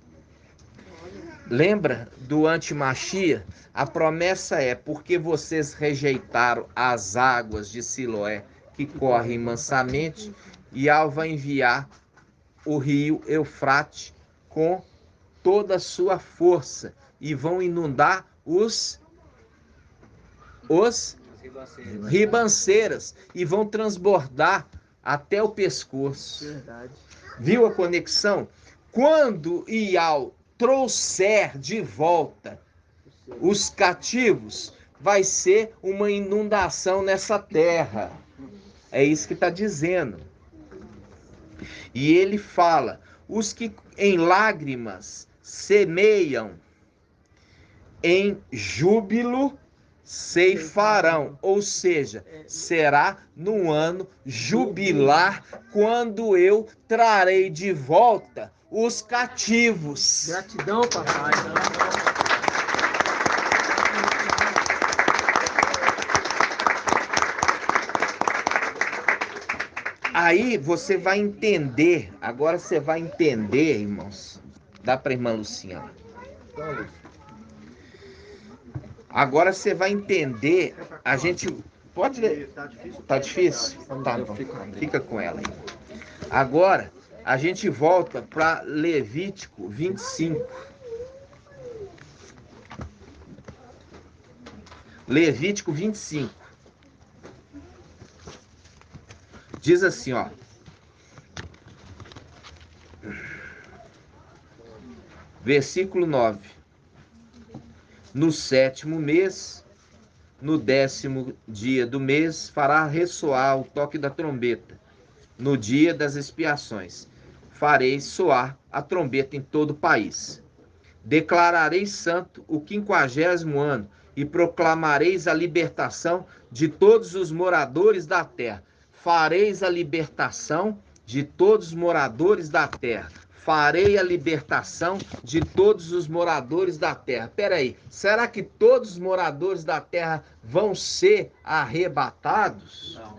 Lembra do antimachia? A promessa é: porque vocês rejeitaram as águas de Siloé, que correm mansamente, e Yahweh vai enviar o rio Eufrate com toda a sua força, e vão inundar os ribanceiras, e vão transbordar até o pescoço. Verdade. Viu a conexão? Quando Yahweh trouxer de volta os cativos, vai ser uma inundação nessa terra. É isso que está dizendo. E ele fala: os que em lágrimas semeiam, em júbilo ceifarão. Ou seja, será no ano jubilar, quando eu trarei de volta os cativos. Gratidão, papai. Aí você vai entender, agora você vai entender, irmãos. Dá para a irmã Lucinha lá. Agora você vai entender, a gente pode ler. Tá difícil? Tá bom. Fica com ela aí. Agora a gente volta para Levítico 25. Levítico 25. Diz assim, ó. Versículo 9. No 7º mês, no 10º dia do mês, fará ressoar o toque da trombeta. No dia das expiações, farei soar a trombeta em todo o país. Declararei santo o 50º ano e proclamareis a libertação de todos os moradores da terra. Fareis a libertação de todos os moradores da terra. Farei a libertação de todos os moradores da terra. Peraí, será que todos os moradores da terra vão ser arrebatados? Não.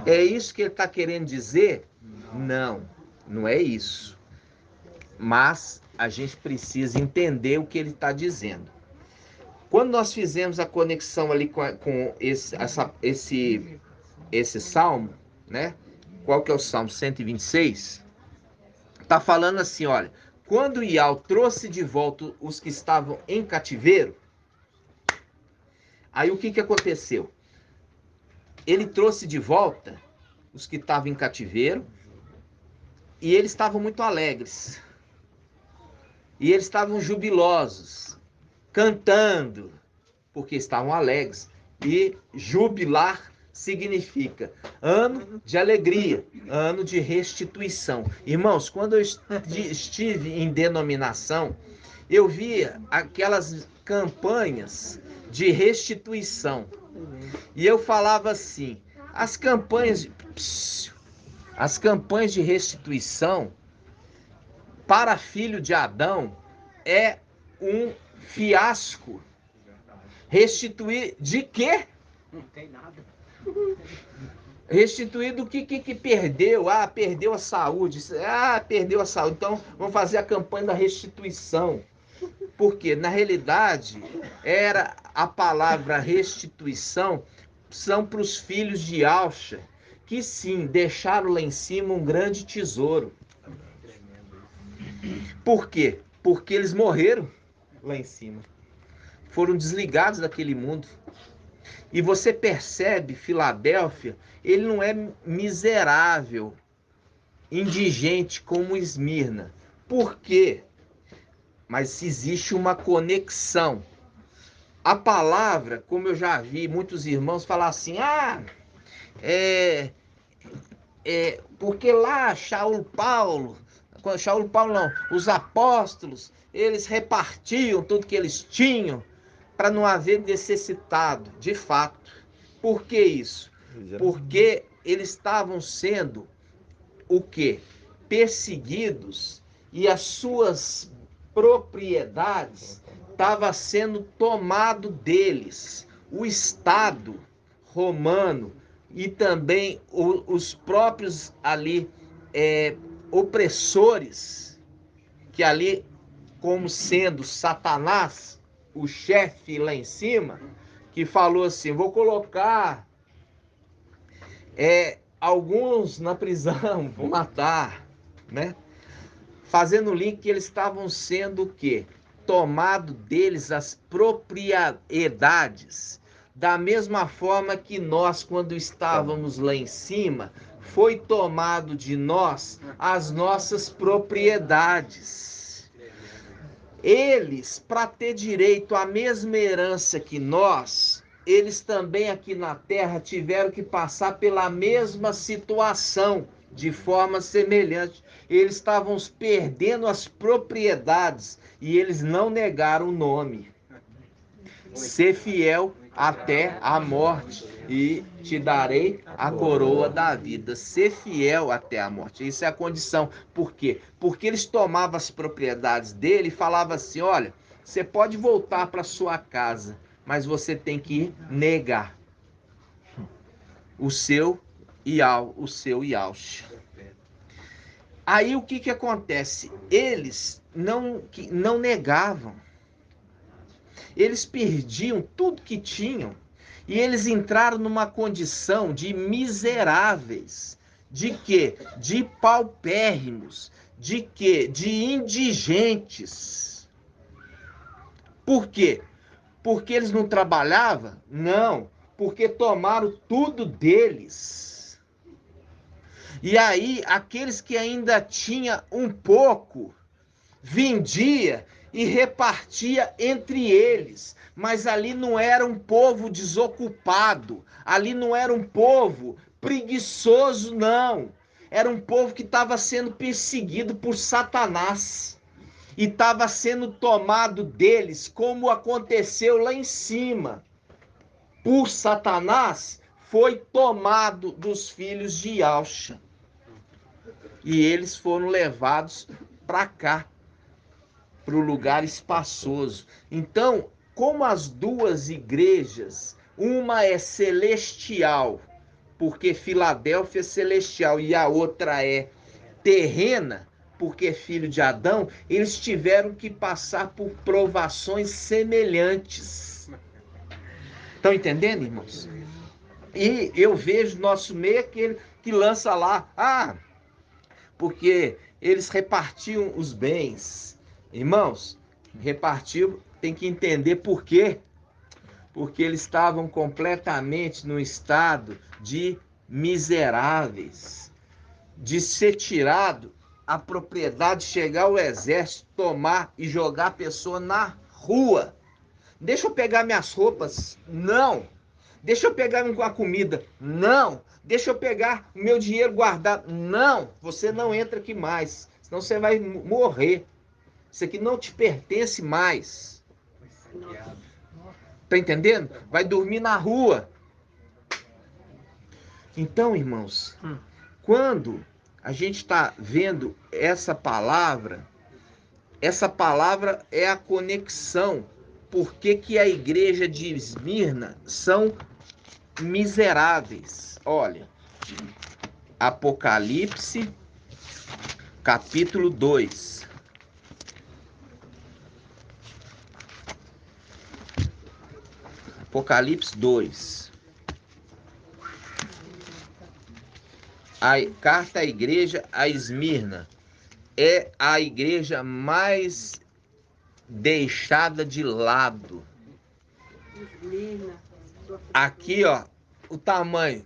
É isso que ele está querendo dizer? Não, não é isso. Mas a gente precisa entender o que ele está dizendo. Quando nós fizemos a conexão ali com esse salmo, né? Qual que é o salmo 126? Está falando assim, olha, quando Yahweh trouxe de volta os que estavam em cativeiro, aí o que aconteceu? Ele trouxe de volta os que estavam em cativeiro e eles estavam muito alegres. E eles estavam jubilosos, cantando, porque estavam alegres. E jubilar significa ano de alegria, ano de restituição. Irmãos, quando eu estive em denominação, eu via aquelas campanhas de restituição. E eu falava assim, as campanhas de restituição para filho de Adão é um fiasco. Restituir de quê? Não tem nada. Restituir do que perdeu. Ah, perdeu a saúde. Ah, perdeu a saúde. Então, vamos fazer a campanha da restituição. Porque, na realidade, era a palavra restituição, são para os filhos de Alcha, que sim, deixaram lá em cima um grande tesouro. Por quê? Porque eles morreram lá em cima. Foram desligados daquele mundo. E você percebe, Filadélfia, ele não é miserável, indigente como Esmirna. Por quê? Mas existe uma conexão. A palavra, como eu já vi muitos irmãos falar assim, porque lá Shaul Paulo não, os apóstolos, eles repartiam tudo que eles tinham para não haver necessitado, de fato. Por que isso? Porque eles estavam sendo o quê? Perseguidos e as suas propriedades estavam sendo tomado deles. O Estado romano e também os próprios ali opressores, que ali, como sendo Satanás, o chefe lá em cima, que falou assim, vou colocar alguns na prisão, vou matar, né? Fazendo o link que eles estavam sendo o quê? Tomado deles as propriedades, da mesma forma que nós, quando estávamos lá em cima, foi tomado de nós as nossas propriedades. Eles, para ter direito à mesma herança que nós, eles também aqui na terra tiveram que passar pela mesma situação, de forma semelhante. Eles estavam perdendo as propriedades e eles não negaram o nome. Ser fiel até a morte e te darei a coroa da vida. Ser fiel até a morte. Isso é a condição. Por quê? Porque eles tomavam as propriedades dele e falavam assim, olha, você pode voltar para sua casa, mas você tem que negar o seu Yahshua. Aí o que acontece? Eles não negavam. Eles perdiam tudo que tinham. E eles entraram numa condição de miseráveis. De quê? De paupérrimos. De quê? De indigentes. Por quê? Porque eles não trabalhavam? Não. Porque tomaram tudo deles. E aí, aqueles que ainda tinham um pouco, vendia e repartia entre eles. Mas ali não era um povo desocupado. Ali não era um povo preguiçoso, não. Era um povo que estava sendo perseguido por Satanás. E estava sendo tomado deles, como aconteceu lá em cima. Por Satanás, foi tomado dos filhos de Yahshua. E eles foram levados para cá, para o lugar espaçoso. Então, como as duas igrejas, uma é celestial, porque Filadélfia é celestial, e a outra é terrena, porque é filho de Adão, eles tiveram que passar por provações semelhantes. Estão entendendo, irmãos? E eu vejo nosso meio aquele que lança lá, porque eles repartiam os bens. Irmãos, repartiu, tem que entender por quê. Porque eles estavam completamente no estado de miseráveis, de ser tirado a propriedade, chegar o exército, tomar e jogar a pessoa na rua. Deixa eu pegar minhas roupas? Não. Deixa eu pegar a comida? Não. Deixa eu pegar o meu dinheiro guardado? Não. Você não entra aqui mais, senão você vai morrer. Isso aqui não te pertence mais. Tá entendendo? Vai dormir na rua. Então, irmãos, quando a gente está vendo essa palavra é a conexão. Por que a igreja de Esmirna são miseráveis? Olha, Apocalipse, capítulo 2. Apocalipse 2. A carta à igreja a Esmirna é a igreja mais deixada de lado. Aqui, ó, o tamanho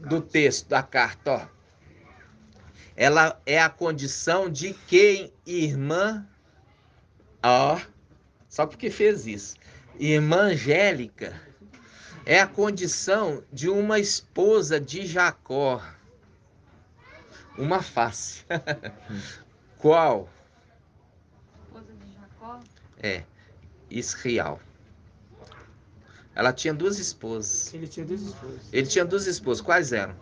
do texto da carta, ó. Ela é a condição de quem, irmã, ó, só porque fez isso. Irmã Angélica é a condição de uma esposa de Jacó. Uma face. Qual? Esposa de Jacó? É, Israel. Ela tinha duas esposas. Ele tinha duas esposas. Ele tinha duas esposas. Quais eram?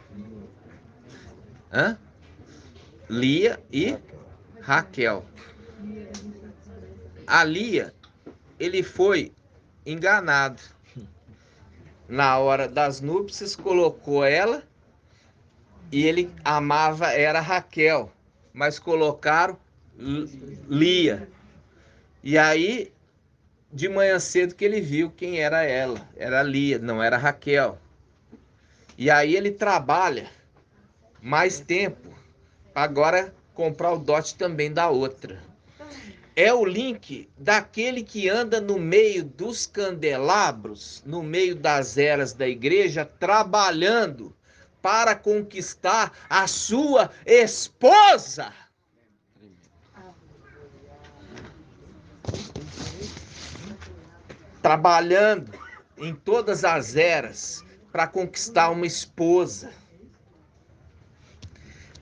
Lia e Raquel. A Lia, ele foi enganado. na hora das núpcias, colocou ela, e ele amava, era Raquel, mas colocaram Lia. E aí, de manhã cedo que ele viu quem era ela, era Lia, não era Raquel. E aí ele trabalha mais tempo, agora comprar o dote também da outra. É o link daquele que anda no meio dos candelabros, no meio das eras da igreja, trabalhando para conquistar a sua esposa. Trabalhando em todas as eras para conquistar uma esposa.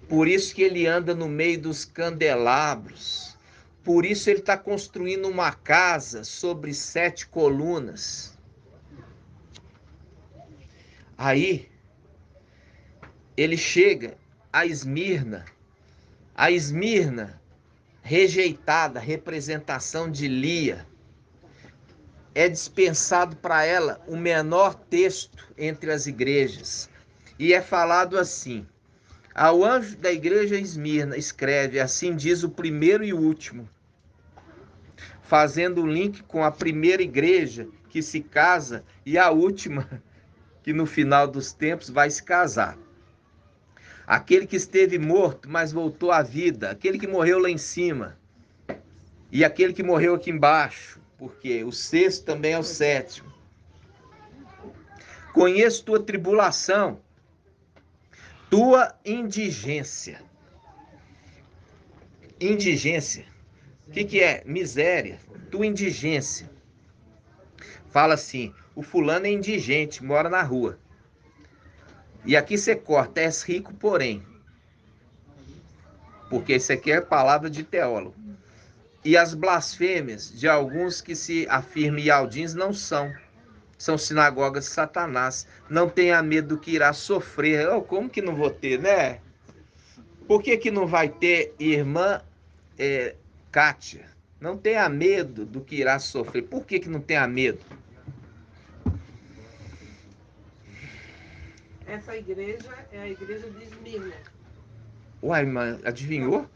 Por isso que ele anda no meio dos candelabros. Por isso ele está construindo uma casa sobre 7 colunas. Aí, ele chega a Esmirna. A Esmirna, rejeitada, representação de Lia. É dispensado para ela o menor texto entre as igrejas. E é falado assim: ao anjo da igreja Esmirna, escreve, assim diz o primeiro e o último, fazendo o link com a primeira igreja que se casa e a última que no final dos tempos vai se casar. Aquele que esteve morto, mas voltou à vida, aquele que morreu lá em cima e aquele que morreu aqui embaixo, porque o sexto também é o sétimo. Conheço tua tribulação, tua indigência. Indigência. O que é? Miséria. Tua indigência. Fala assim, o fulano é indigente, mora na rua. E aqui você corta, és rico, porém. Porque isso aqui é palavra de teólogo. E as blasfêmias de alguns que se afirmam ialdins não são. São sinagogas de Satanás. Não tenha medo do que irá sofrer. Oh, como que não vou ter, né? Por que não vai ter, irmã Kátia? Não tenha medo do que irá sofrer. Por que não tenha medo? Essa igreja é a igreja de Esmirna. Uai, irmã, adivinhou?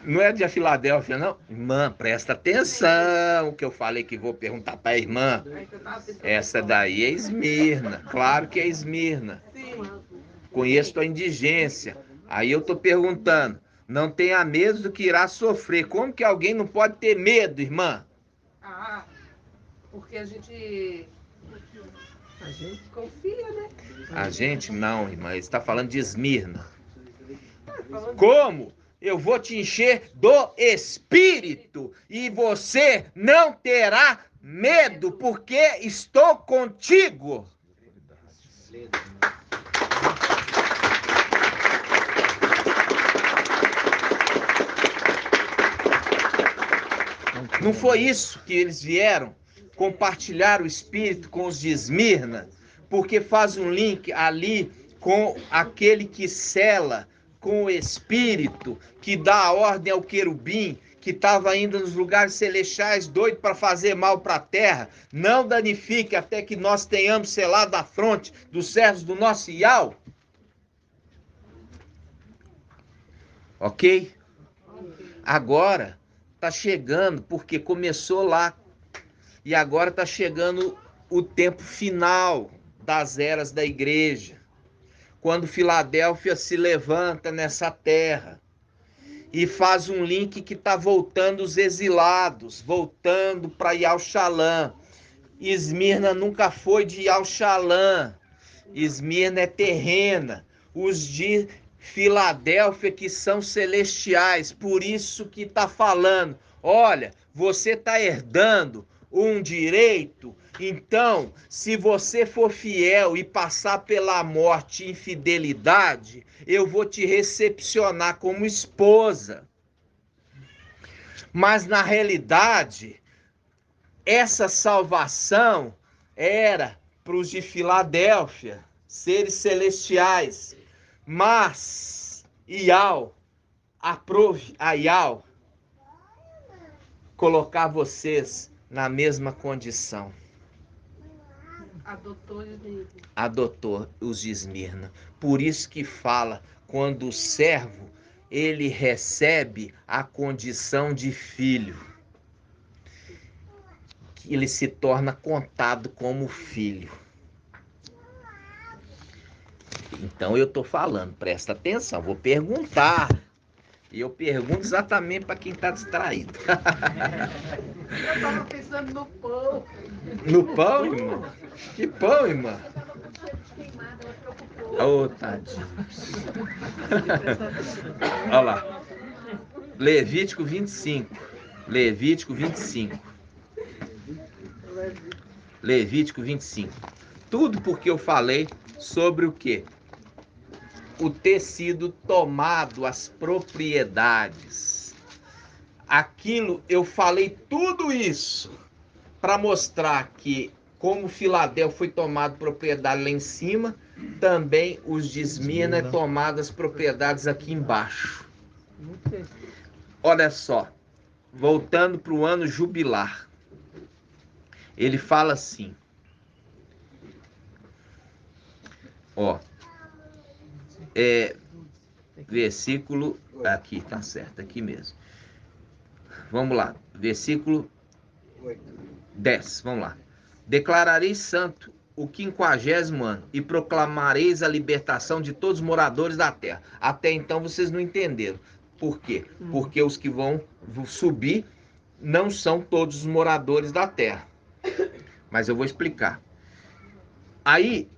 Não é de Filadélfia, não? Irmã, presta atenção, que eu falei que vou perguntar para a irmã. Essa daí é Esmirna, claro que é Esmirna. Conheço tua indigência. Aí eu tô perguntando, não tenha medo do que irá sofrer. Como que alguém não pode ter medo, irmã? Ah, porque a gente confia, né? A gente não, irmã, ele está falando de Esmirna. Como? Eu vou te encher do Espírito e você não terá medo, porque estou contigo. Não foi isso que eles vieram? Compartilhar o Espírito com os de Esmirna? Porque faz um link ali com aquele que sela com o Espírito, que dá a ordem ao querubim, que estava ainda nos lugares celestiais, doido para fazer mal para a terra. Não danifique até que nós tenhamos selado a fronte dos servos do nosso Iau. Ok? Agora está chegando, porque começou lá. E agora está chegando o tempo final das eras da igreja. Quando Filadélfia se levanta nessa terra e faz um link que está voltando os exilados, voltando para Yal-Shalom. Esmirna nunca foi de Yal-Shalom. Esmirna é terrena. Os de Filadélfia que são celestiais. Por isso que está falando, olha, você está herdando um direito. Então, se você for fiel e passar pela morte e infidelidade, eu vou te recepcionar como esposa. Mas na realidade, essa salvação era para os de Filadélfia, seres celestiais. Mas Iau, aprove a Iau colocar vocês na mesma condição. Adotou os de Esmirna. Por isso que fala, quando o servo, ele recebe a condição de filho, que ele se torna contado como filho. Então eu estou falando, presta atenção, vou perguntar. E eu pergunto exatamente para quem está distraído. Eu estava pensando no pão. No pão, irmão? Que pão, irmã? Ô, tadinho. Olha lá. Levítico 25. Levítico 25. Levítico 25. Tudo porque eu falei sobre o quê? O ter sido tomado as propriedades. Aquilo, eu falei tudo isso para mostrar que, como Filadélfia foi tomado propriedade lá em cima, também os de Esmirna é tomado as propriedades aqui embaixo. Olha só, voltando para o ano jubilar, ele fala assim, ó, versículo, aqui, tá certo, aqui mesmo. Vamos lá, versículo 10, vamos lá. Declarareis santo o 50º ano e proclamareis a libertação de todos os moradores da terra. Até então vocês não entenderam. Por quê? Porque os que vão subir não são todos os moradores da terra. Mas eu vou explicar. Aí,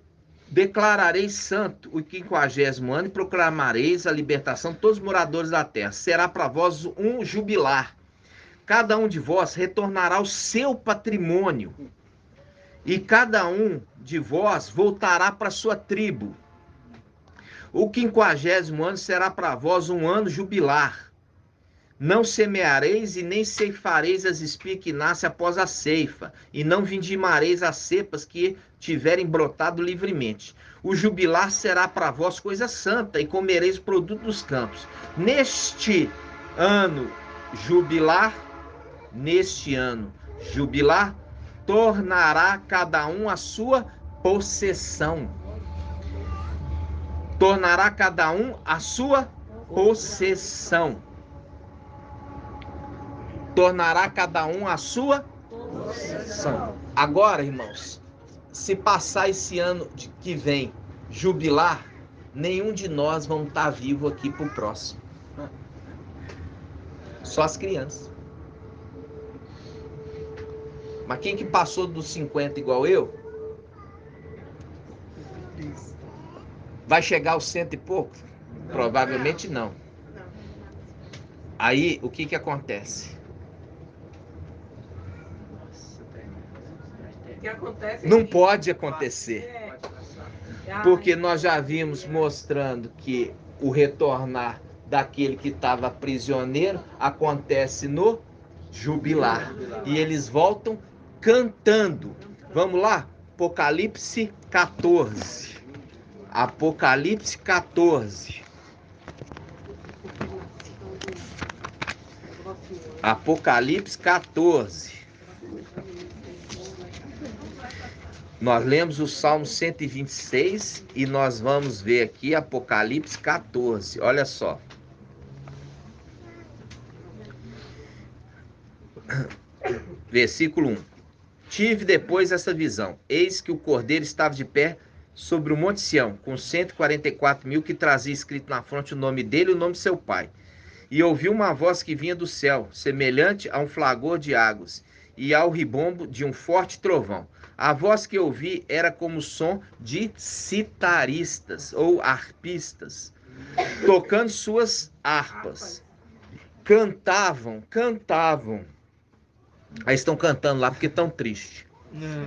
declarareis santo o 50º ano e proclamareis a libertação de todos os moradores da terra. Será para vós um jubilar. Cada um de vós retornará ao seu patrimônio, e cada um de vós voltará para sua tribo. O 50º ano será para vós um ano jubilar. Não semeareis e nem ceifareis as espigas que nascem após a ceifa, e não vindimareis as cepas que tiverem brotado livremente. O jubilar será para vós coisa santa, e comereis o produto dos campos. Neste ano jubilar, tornará cada um a sua possessão. Tornará cada um a sua possessão. Tornará cada um a sua possessão. Agora, irmãos, se passar esse ano que vem jubilar, nenhum de nós vamos estar vivo aqui pro próximo. Só as crianças. Mas quem que passou dos 50 igual eu, vai chegar aos 100 e pouco? Provavelmente não. Aí, o que que acontece? Não pode acontecer. Porque nós já vimos mostrando que o retornar daquele que estava prisioneiro acontece no jubilar. E eles voltam cantando. Vamos lá? Apocalipse 14. Apocalipse 14. Apocalipse 14. Nós lemos o Salmo 126 e nós vamos ver aqui Apocalipse 14. Olha só. Versículo 1. Tive depois essa visão. Eis que o Cordeiro estava de pé sobre o Monte Sião, com 144.000 que trazia escrito na fronte o nome dele e o nome de seu pai. E ouvi uma voz que vinha do céu, semelhante a um flagor de águas, e ao ribombo de um forte trovão. A voz que ouvi era como o som de citaristas ou arpistas, tocando suas harpas. Cantavam. Aí estão cantando lá porque estão tristes.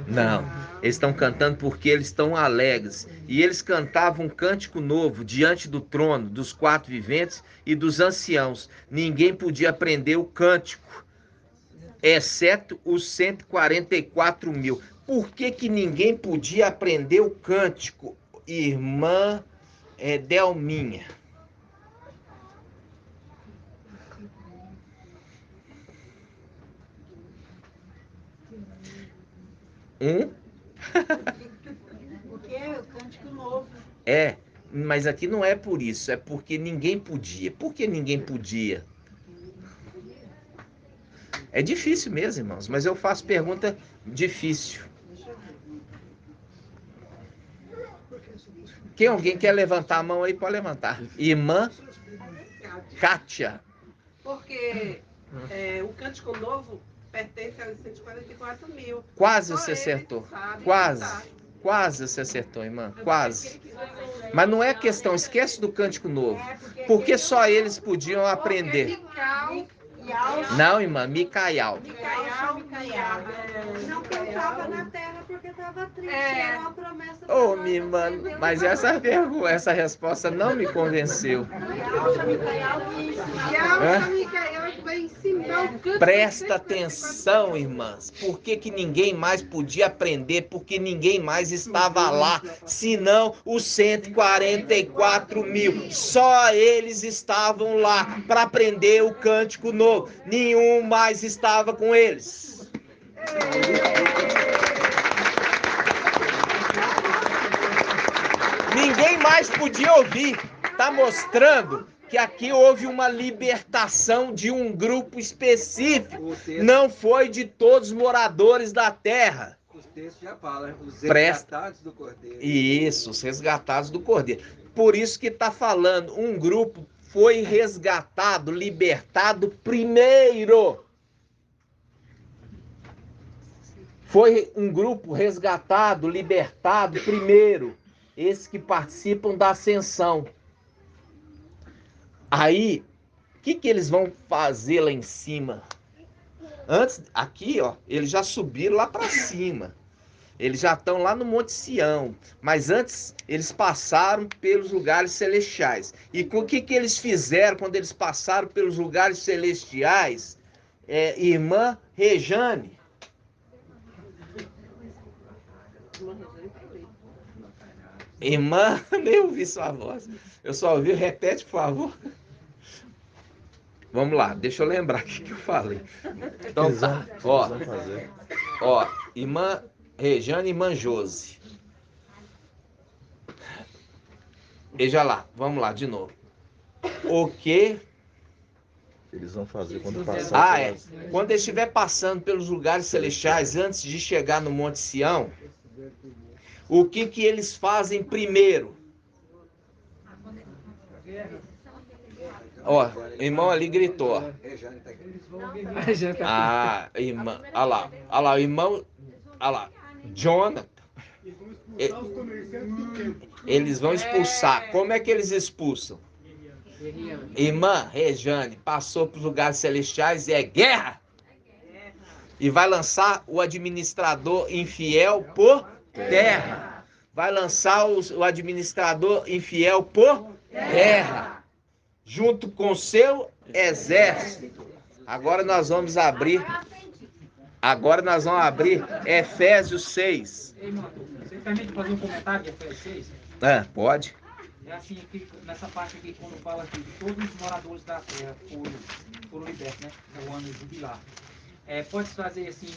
Não, eles estão cantando porque eles estão alegres. E eles cantavam um cântico novo diante do trono, dos quatro viventes e dos anciãos. Ninguém podia aprender o cântico, exceto os 144.000. Por que ninguém podia aprender o cântico, irmã Delminha? mas aqui não é por isso, é porque ninguém podia. Por que ninguém podia? É difícil mesmo, irmãos, mas eu faço pergunta difícil. Alguém quer levantar a mão aí, pode levantar. Irmã Kátia. Porque o Cântico Novo pertence aos 144 mil. Quase Só você eles acertou. sabem Quase. cantar. Quase você acertou, irmã. Quase. Mas não é questão, esquece do Cântico Novo. Porque só eles podiam aprender. Não, irmã, Micaial. Não cantava na terra porque estava triste. Era uma promessa. Ô, minha irmã, mas essa resposta não me convenceu. Presta atenção, irmãs. Por que ninguém mais podia aprender? Porque ninguém mais estava lá. Senão os 144 mil. Só eles estavam lá para aprender o Cântico Novo. Nenhum mais estava com eles. Ninguém mais podia ouvir. Está mostrando que aqui houve uma libertação de um grupo específico. Não foi de todos os moradores da terra. Os textos já falam, os resgatados do Cordeiro. Isso, os resgatados do Cordeiro. Por isso que está falando, um grupo foi resgatado, libertado primeiro. Foi um grupo resgatado, libertado primeiro. Esses que participam da ascensão. Aí, o que eles vão fazer lá em cima? Antes, aqui, ó, eles já subiram lá para cima. Eles já estão lá no Monte Sião. Mas antes, eles passaram pelos lugares celestiais. E o que eles fizeram quando eles passaram pelos lugares celestiais? Irmã Rejane. Irmã, nem ouvi sua voz. Eu só ouvi, repete, por favor. Vamos lá, deixa eu lembrar o que eu falei. Então tá, ó, irmã Rejane e irmã Josi. Veja lá, vamos lá de novo. O que eles vão fazer quando passar? Quando eles estiver passando pelos lugares celestiais, antes de chegar no Monte Sião, o que eles fazem primeiro? Ó, o irmão ali gritou. Irmã, olha lá, o irmão, olha lá, Jonathan. Eles vão expulsar. Como é que eles expulsam? Irmã Rejane passou para os lugares celestiais e é guerra. E vai lançar o administrador infiel por terra. Vai lançar o administrador infiel por terra. Junto com seu exército. Agora nós vamos abrir Efésios 6. Ei, irmão, você permite fazer um comentário de Efésios 6? Pode. É assim, aqui, nessa parte aqui, quando fala aqui de todos os moradores da terra foram libertos, né? No ano jubilar. Pode-se fazer assim,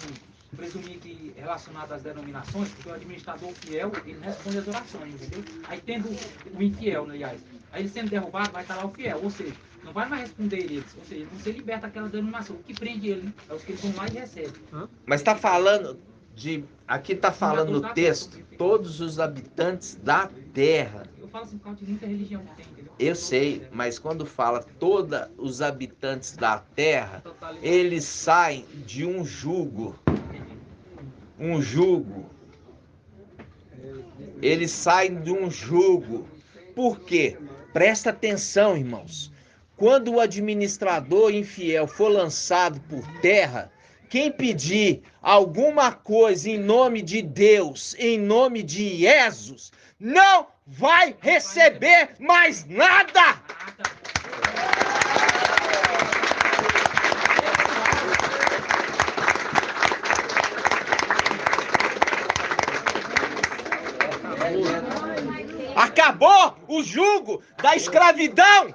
presumir que relacionado às denominações, porque o administrador fiel, ele responde às orações, entendeu? Aí tendo o infiel, aliás, aí ele sendo derrubado, vai estar lá o fiel, ou seja, não vai mais responder eles, ou seja, não se liberta aquela denominação. O que prende ele é os que eles vão lá e recebem. Mas está falando aqui está falando no texto, todos os habitantes da terra. Eu falo assim por causa de muita religião que tem, entendeu? Eu sei, mas quando fala todos os habitantes da terra, eles saem de um jugo. Um jugo. Eles saem de um jugo. Por quê? Presta atenção, irmãos. Quando o administrador infiel for lançado por terra, quem pedir alguma coisa em nome de Deus, em nome de Jesus, não vai receber mais nada! Acabou o jugo da escravidão!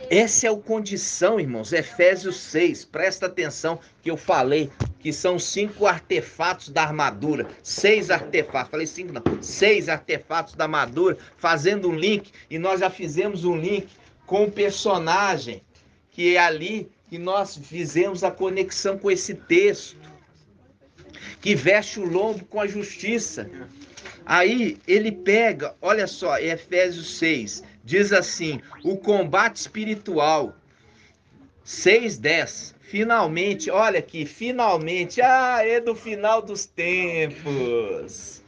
Essa é a condição, irmãos. Efésios 6, presta atenção que eu falei que são 5 artefatos da armadura. 6 artefatos, falei 5 não, 6 artefatos da armadura, fazendo um link, e nós já fizemos um link com o personagem, que é ali que nós fizemos a conexão com esse texto, que veste o lombo com a justiça. Aí ele pega, olha só, Efésios 6, diz assim, o combate espiritual, 6:10, finalmente, olha aqui, finalmente, é do final dos tempos.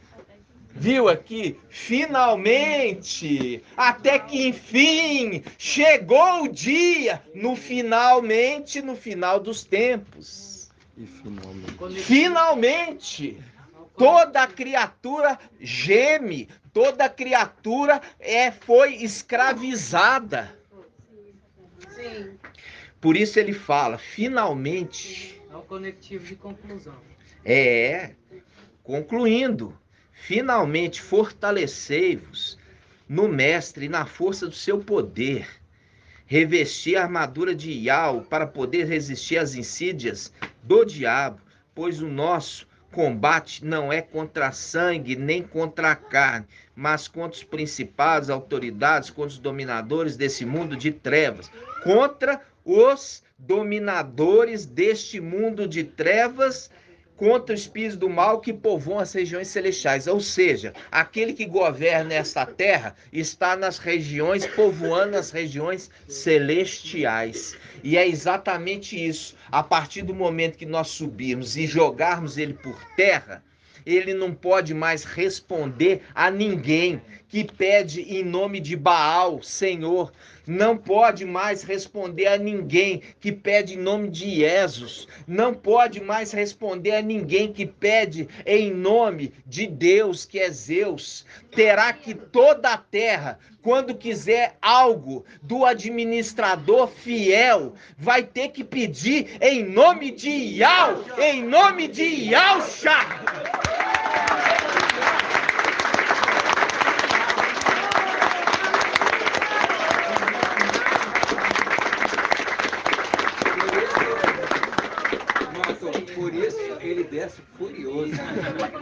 Viu aqui? Finalmente, até que enfim, chegou o dia, no final dos tempos. E Finalmente, toda criatura geme, toda criatura foi escravizada. Sim. Por isso ele fala, finalmente. É o conectivo de conclusão. Concluindo, finalmente fortalecei-vos no mestre e na força do seu poder. Revesti a armadura de Yahweh para poder resistir às insídias do diabo, pois o nosso combate não é contra a sangue nem contra a carne, mas contra os principados, autoridades, contra os dominadores desse mundo de trevas, contra os dominadores deste mundo de trevas, contra o espírito do mal que povoam as regiões celestiais. Ou seja, aquele que governa esta terra está nas regiões, povoando as regiões celestiais. E é exatamente isso. A partir do momento que nós subirmos e jogarmos ele por terra, ele não pode mais responder a ninguém que pede em nome de Baal, Senhor. Não pode mais responder a ninguém que pede em nome de Jesus. Não pode mais responder a ninguém que pede em nome de Deus, que é Zeus. Terá que toda a terra, quando quiser algo do administrador fiel, vai ter que pedir em nome de Yahweh, em nome de Yahshua. Por isso ele desce furioso.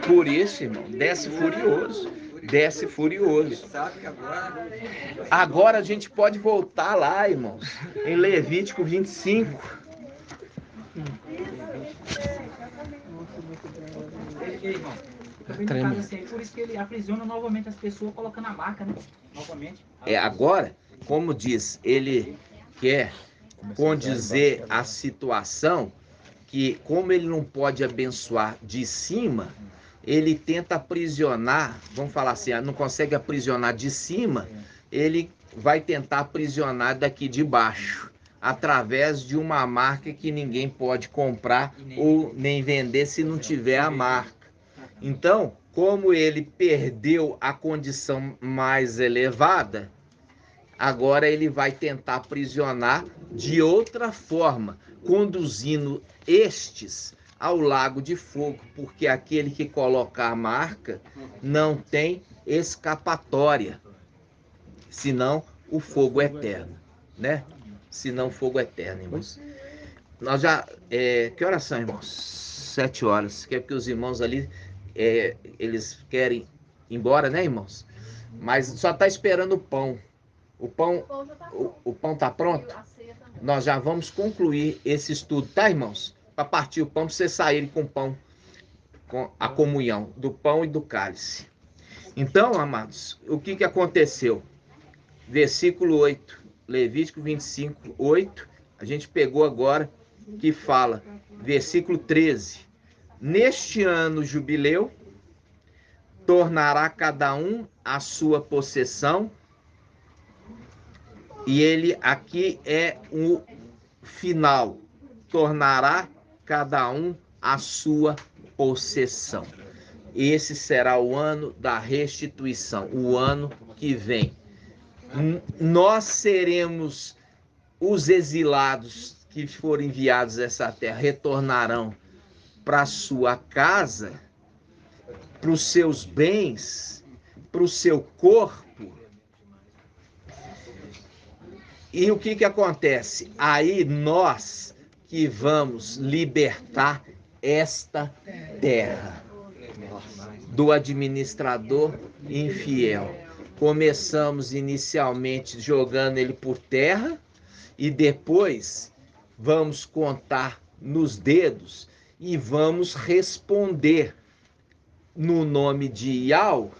Por isso, irmão, desce furioso. Desce furioso. Sabe que agora a gente pode voltar lá, irmãos, em Levítico 25. Irmão, também no caso assim, por isso que ele aprisiona novamente as pessoas colocando a marca, né? Novamente. Agora, como diz, ele quer condizer a situação que, como ele não pode abençoar de cima, ele tenta aprisionar, vamos falar assim, não consegue aprisionar de cima, ele vai tentar aprisionar daqui de baixo, através de uma marca que ninguém pode comprar ou nem vender se não tiver a marca. Então, como ele perdeu a condição mais elevada, agora ele vai tentar aprisionar de outra forma, conduzindo estes ao lago de fogo, porque aquele que coloca a marca não tem escapatória, senão o fogo eterno, né? Senão o fogo eterno, irmãos. Nós já, que horas são, irmãos? 7 horas, que é porque os irmãos ali, eles querem ir embora, né, irmãos? Mas só está esperando o pão. O pão está pronto? Nós já vamos concluir esse estudo, tá, irmãos? Para partir o pão, para vocês saírem com o pão, com a comunhão do pão e do cálice. Então, amados, o que aconteceu? Versículo 8, Levítico 25, 8, a gente pegou agora, que fala, versículo 13. Neste ano jubileu, tornará cada um a sua possessão. E ele aqui é o final. Tornará cada um a sua possessão. Esse será o ano da restituição, o ano que vem. Nós seremos os exilados que foram enviados a essa terra, retornarão para a sua casa, para os seus bens, para o seu corpo. E o que acontece? Aí nós que vamos libertar esta terra do administrador infiel. Começamos inicialmente jogando ele por terra e depois vamos contar nos dedos e vamos responder no nome de Iau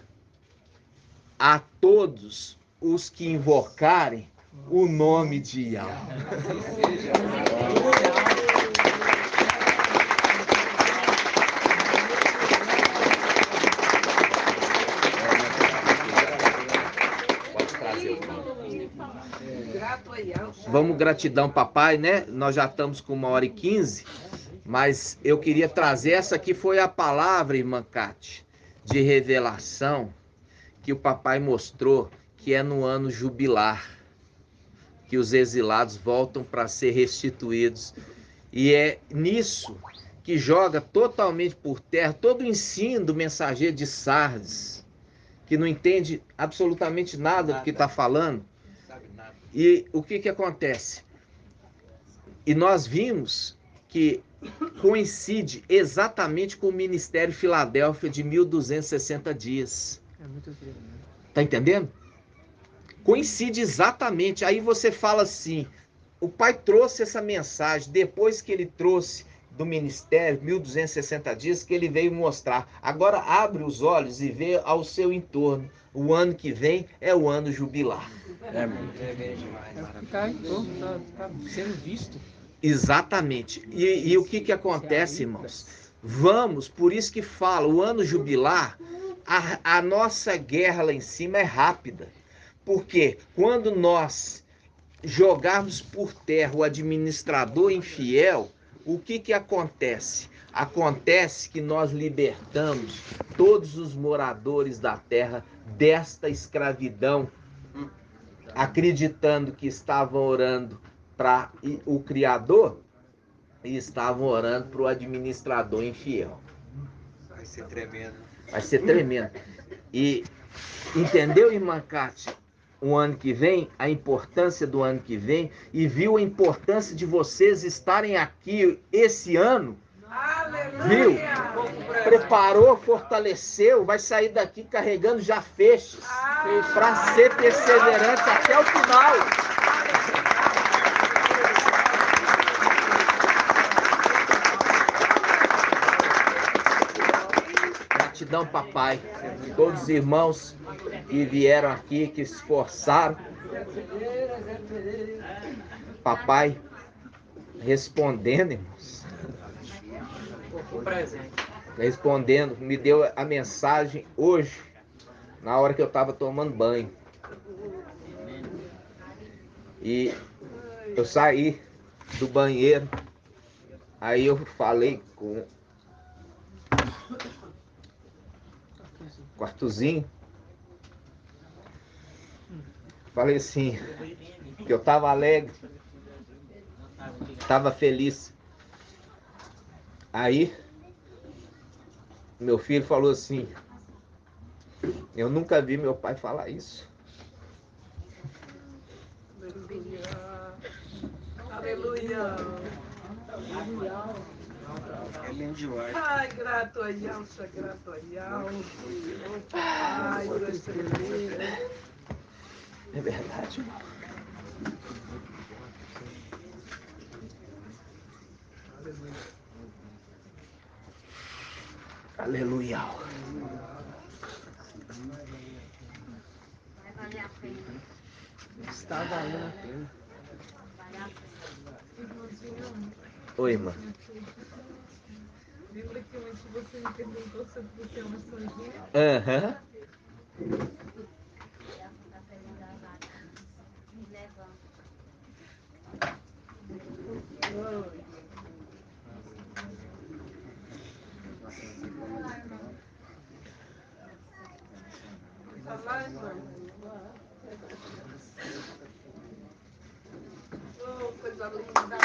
a todos os que invocarem o nome de Iau. Vamos, gratidão, papai, né? Nós já estamos com 1h15, mas eu queria trazer, essa aqui foi a palavra, irmã Cátia, de revelação que o papai mostrou, que é no ano jubilar, que os exilados voltam para ser restituídos. E é nisso que joga totalmente por terra todo o ensino do mensageiro de Sardes, que não entende absolutamente nada do que está falando. E o que acontece? E nós vimos que coincide exatamente com o Ministério Filadélfia de 1260 dias. É muito triste. Tá entendendo? Coincide exatamente. Aí você fala assim, o pai trouxe essa mensagem, depois que ele trouxe do ministério, 1260 dias, que ele veio mostrar. Agora abre os olhos e vê ao seu entorno. O ano que vem é o ano jubilar. É demais. É o que está em torno, está sendo visto. Exatamente. E o que acontece, irmãos? Vamos, por isso que fala, o ano jubilar, a nossa guerra lá em cima é rápida. Porque quando nós jogarmos por terra o administrador infiel, o que acontece? Acontece que nós libertamos todos os moradores da terra desta escravidão, acreditando que estavam orando para o Criador e estavam orando para o administrador infiel. Vai ser tremendo. Vai ser tremendo. E entendeu, irmã Cátia? O ano que vem, a importância do ano que vem, e viu a importância de vocês estarem aqui esse ano. Viu? Preparou, fortaleceu, vai sair daqui carregando já feixes para ser perseverante até o final. Gratidão, papai, todos os irmãos que vieram aqui, que se esforçaram. Papai respondendo, irmãos. Respondendo, me deu a mensagem hoje, na hora que eu estava tomando banho. E eu saí do banheiro, aí eu falei com o Artuzinho, falei assim, que eu estava alegre, estava feliz. Aí, meu filho falou assim, eu nunca vi meu pai falar isso. Aleluia. É lindo demais. Ai, grato a Yalça, grato a Yalça. Ai, gostaria. É verdade, irmão. Aleluia. Vai valer a pena. Está valendo a pena. Oi, irmã. Lembra que antes você me perguntou sobre você é uma sozinha? Aham. Oh, coisa linda!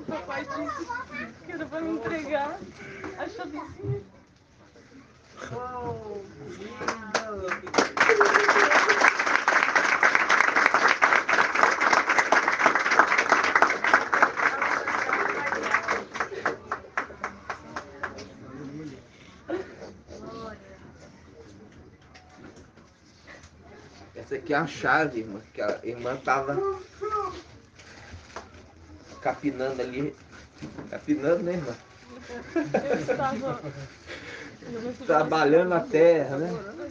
Papai disse que era para me entregar. Essa aqui é a chave, irmã, que a irmã estava capinando ali. Capinando, né, irmã? Eu estava trabalhando a terra, né?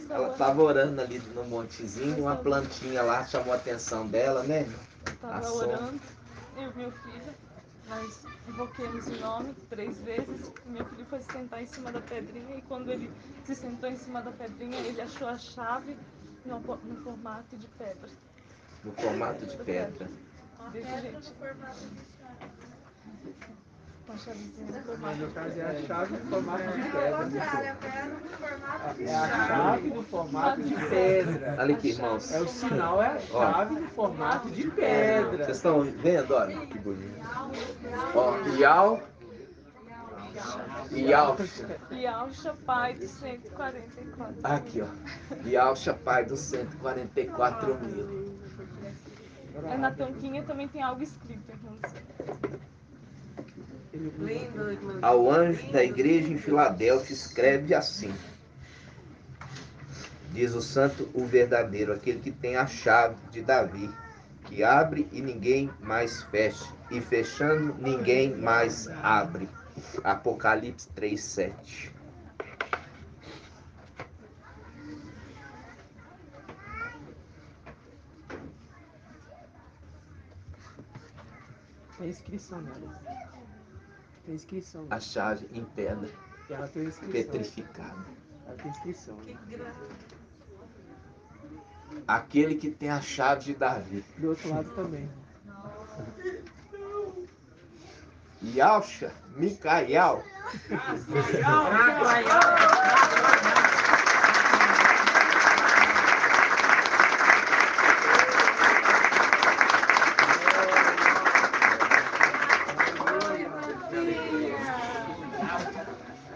Ela estava orando ali no montezinho, uma plantinha lá chamou a atenção dela, né, irmã? Estava orando, eu e meu filho, nós invoquemos o nome 3 vezes. Meu filho foi se sentar em cima da pedrinha e quando ele se sentou em cima da pedrinha, ele achou a chave no formato de pedra. No formato de pedra. Desse jeito. Uma chavezinha no formato No de caso, é pedra. a chave no formato de pedra. É a chave no formato de pedra. Olha aqui, irmãos. É o sinal, é a chave no formato de pedra. Vocês estão vendo? Olha que bonito. Ó, Yalcha, pai dos 144. Aqui, ó. Yalcha, pai dos 144 mil. Na tanquinha também tem algo escrito, irmãos. Ao anjo da igreja em Filadélfia escreve assim: diz o santo, o verdadeiro, aquele que tem a chave de Davi, que abre e ninguém mais fecha, e fechando ninguém mais abre. Apocalipse 3:7. Tem inscrição nela. Tem inscrição. A chave em pedra, E ela tem inscrição. petrificada. Ela tem inscrição. Aquele que tem a chave de Davi. Do outro lado também. Yalcha, Micael.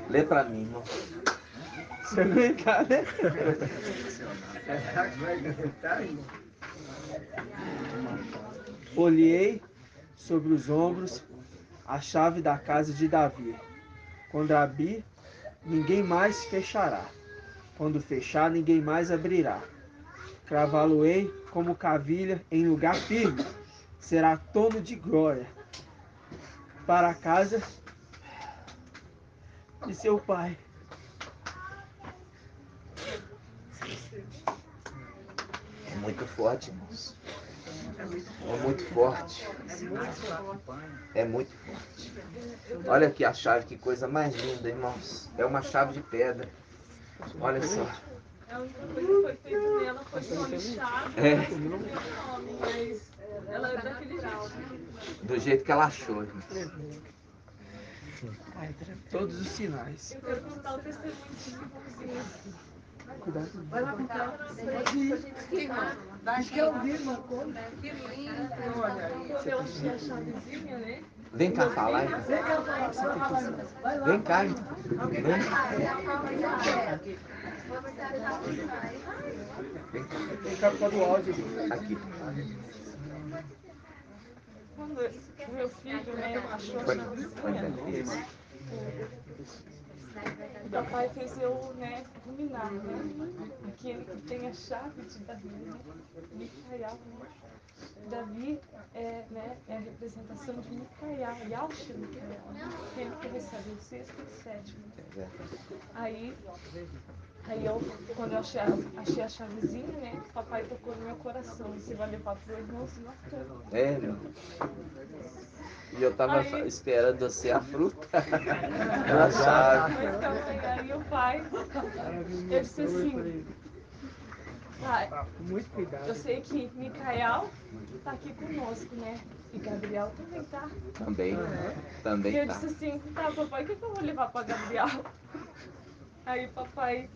Lê pra mim, irmão. Você aguentar, né? Olhei sobre os ombros a chave da casa de Davi. Quando abrir, ninguém mais fechará. Quando fechar, ninguém mais abrirá. Cravá-lo-ei como cavilha em lugar firme. Será trono de glória para a casa de seu pai. É muito forte, irmãos. É muito forte. É muito forte. Olha aqui a chave, que coisa mais linda, irmãos. É uma chave de pedra. Olha só. A única coisa que foi feita nela foi só lixado, mas não deu nome, mas ela é daquele jeito. Do jeito que ela achou, irmão. Todos os sinais. Eu quero contar o testemunho de irmãozinho. Cuidado. Vai lá contar. Acho que eu vi uma coisa. Que lindo. Quando eu achei a chavezinha, né? Vem cá falar, irmão. Vem cá falar. Vai lá. Vem cá, irmão. Vem cá. Tem capa do áudio. Aqui. Quando o meu filho, né, achou a chavezinha, o papai fez eu, né, ruminar, né? Aquele que tem a chave de Davi, né? Micael, né? Davi é a representação de Micael, Yalcha Micael, né? Aquele que recebe o 6º e o 7º. Aí eu, quando eu achei a chavezinha, né? O papai tocou no meu coração. Você vai levar pro irmãozinho Arthur. É, irmão. E eu tava esperando você a fruta. A chave. Mas também, aí o pai, ele disse assim, pai, muito cuidado. Eu sei que Micael tá aqui conosco, né? E Gabriel também tá. Também, também E eu tá. disse assim, tá, papai, o que eu vou levar pra Gabriel? Aí papai,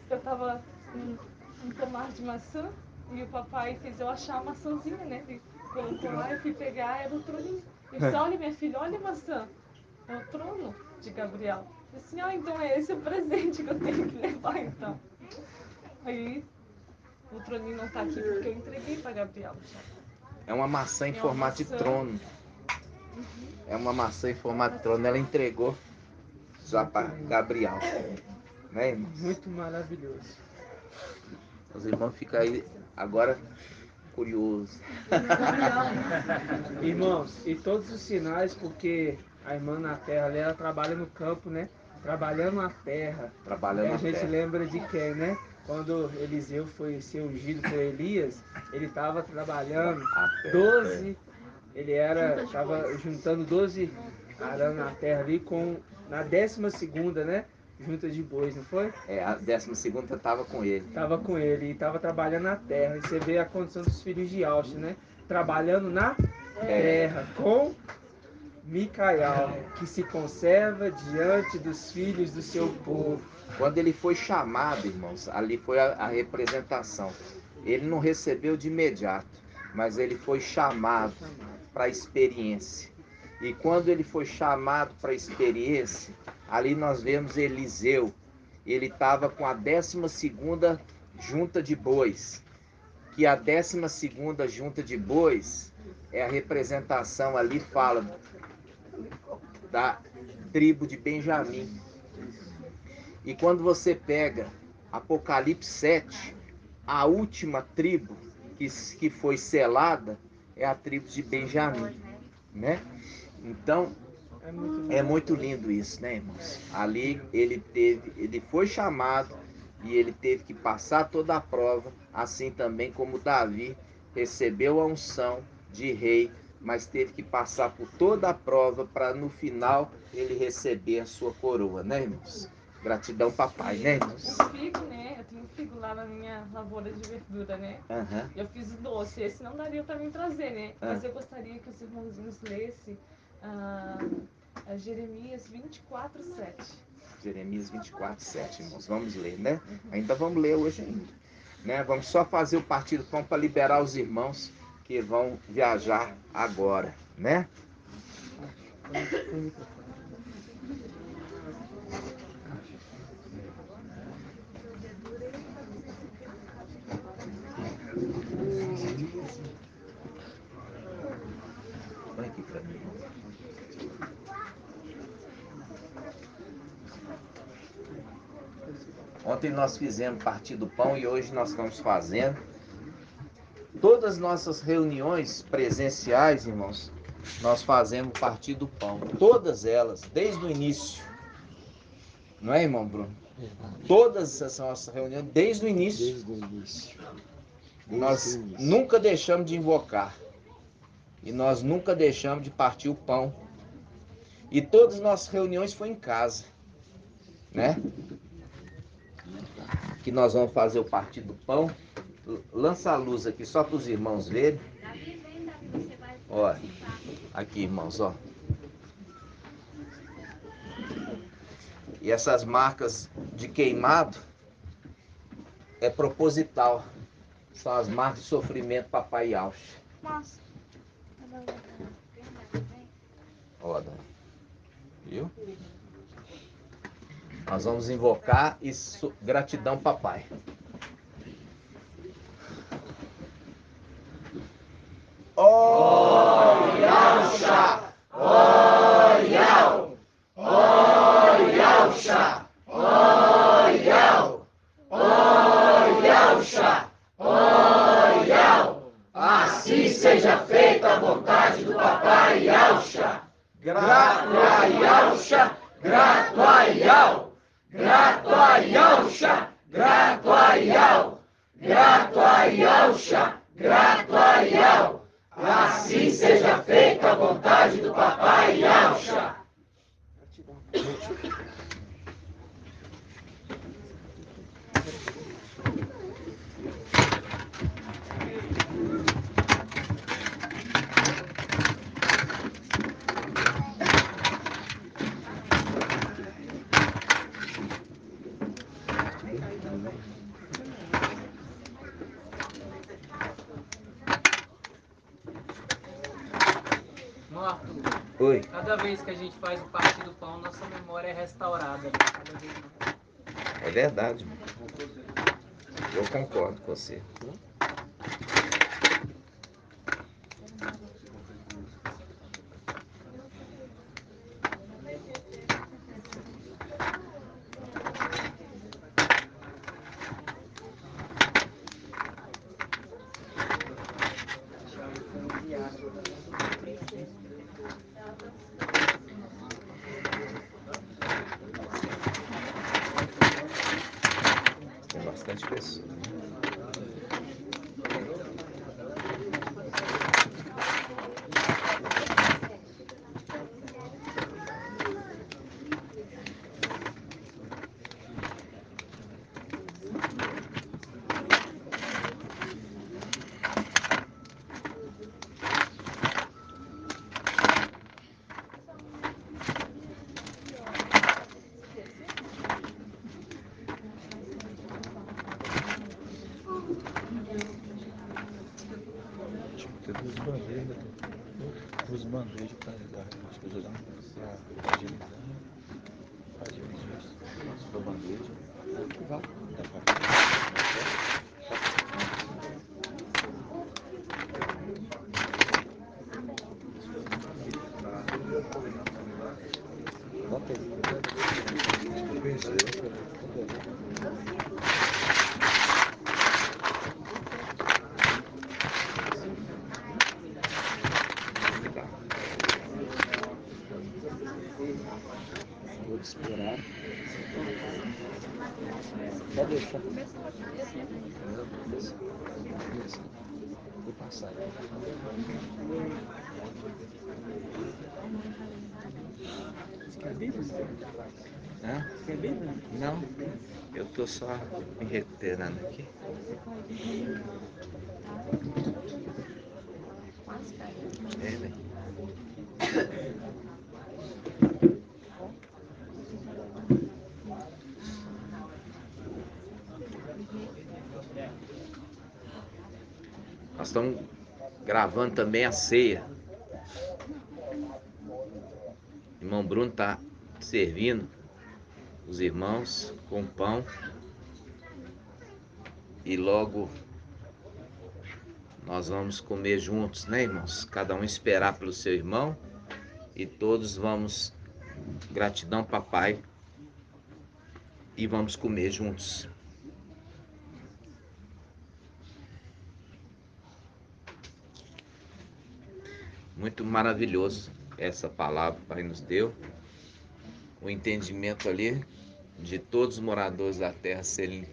eu tava um pomar de maçã e o papai fez eu achar a maçãzinha, né? Ele colocou lá, eu fui pegar, era o troninho. Eu disse, olha minha filha, olha a maçã. É o trono de Gabriel. Eu disse, então é esse o presente que eu tenho que levar então. Aí o troninho não tá aqui porque eu entreguei para Gabriel. É uma maçã em formato de trono. É uma maçã em formato de trono. Ela entregou já para Gabriel. Né, irmãos? Muito maravilhoso. Os irmãos ficam aí agora curiosos. Irmãos, e todos os sinais, porque a irmã na terra ali, ela trabalha no campo, né? Trabalhando na terra. Trabalhando na terra. A gente lembra de quem, né? Quando Eliseu foi ser ungido por Elias, ele estava trabalhando 12, ele estava juntando 12 arames na terra ali na 12ª, né? Junta de bois, não foi? A 12ª estava com ele. Estava com ele e estava trabalhando na terra. E você vê a condição dos filhos de Aush, né? Trabalhando na terra com Micael, que se conserva diante dos filhos do seu povo. Quando ele foi chamado, irmãos, ali foi a representação. Ele não recebeu de imediato, mas ele foi chamado para a experiência. E quando ele foi chamado para a experiência, ali nós vemos Eliseu. Ele estava com a 12ª junta de bois. Que a 12ª junta de bois é a representação ali, fala da tribo de Benjamim. E quando você pega Apocalipse 7, a última tribo que foi selada é a tribo de Benjamim, né? Então, é muito lindo isso, né, irmãos? Ali ele foi chamado e ele teve que passar toda a prova, assim também como Davi recebeu a unção de rei, mas teve que passar por toda a prova para no final ele receber a sua coroa, né, irmãos? Gratidão, papai, né, irmãos? Eu figo, né? Eu tenho figo lá na minha lavoura de verdura, né? Eu fiz o doce, esse não daria para mim trazer, né? Mas eu gostaria que os irmãozinhos lessem Jeremias 24:7. Jeremias 24:7, irmãos. Vamos ler, né? Ainda vamos ler hoje ainda. Né? Vamos só fazer o partido pão para liberar os irmãos que vão viajar agora, né? Põe aqui para mim. Ontem nós fizemos partir do pão e hoje nós estamos fazendo. Todas as nossas reuniões presenciais, irmãos, nós fazemos partir do pão. Todas elas, desde o início. Não é, irmão Bruno? Todas essas nossas reuniões, desde o início. Desde o início. Nós nunca deixamos de invocar. E nós nunca deixamos de partir o pão. E todas as nossas reuniões foi em casa. Né? Que nós vamos fazer o partido do pão. Lança a luz aqui só para os irmãos verem. Olha, aqui, irmãos, ó. E essas marcas de queimado é proposital. São as marcas de sofrimento papai Aush. Ó, viu? Nós vamos invocar e gratidão, papai. Yalcha! Yal! Yalcha! Yal! Yalcha! Yal! Assim seja feita a vontade do papai Yalcha! Grato a Yalcha! Grato a Yal! Grato a Yalcha! Grato a Yal! Grato a Yalcha! Grato a Yal! Assim seja feita a vontade do papai Yalcha. Oi. Cada vez que a gente faz o partir do pão, nossa memória é restaurada. É verdade. Eu concordo com você. Tem bastante pessoa. Tem duas bandejas, duas bandejas para as coisas lá, para agilizar isso. Duas bandejas. Dá vou esperar. Pode deixar. Vou passar. Você quer Bíblia? Hã? Você quer Bíblia? Não, eu tô só me recuperando aqui. É, velho. Nós estamos gravando também a ceia. O irmão Bruno está servindo os irmãos com pão. E logo nós vamos comer juntos, né, irmãos? Cada um esperar pelo seu irmão. E todos vamos, gratidão, papai. E vamos comer juntos. Muito maravilhoso essa palavra que o Pai nos deu. O entendimento ali de todos os moradores da terra serem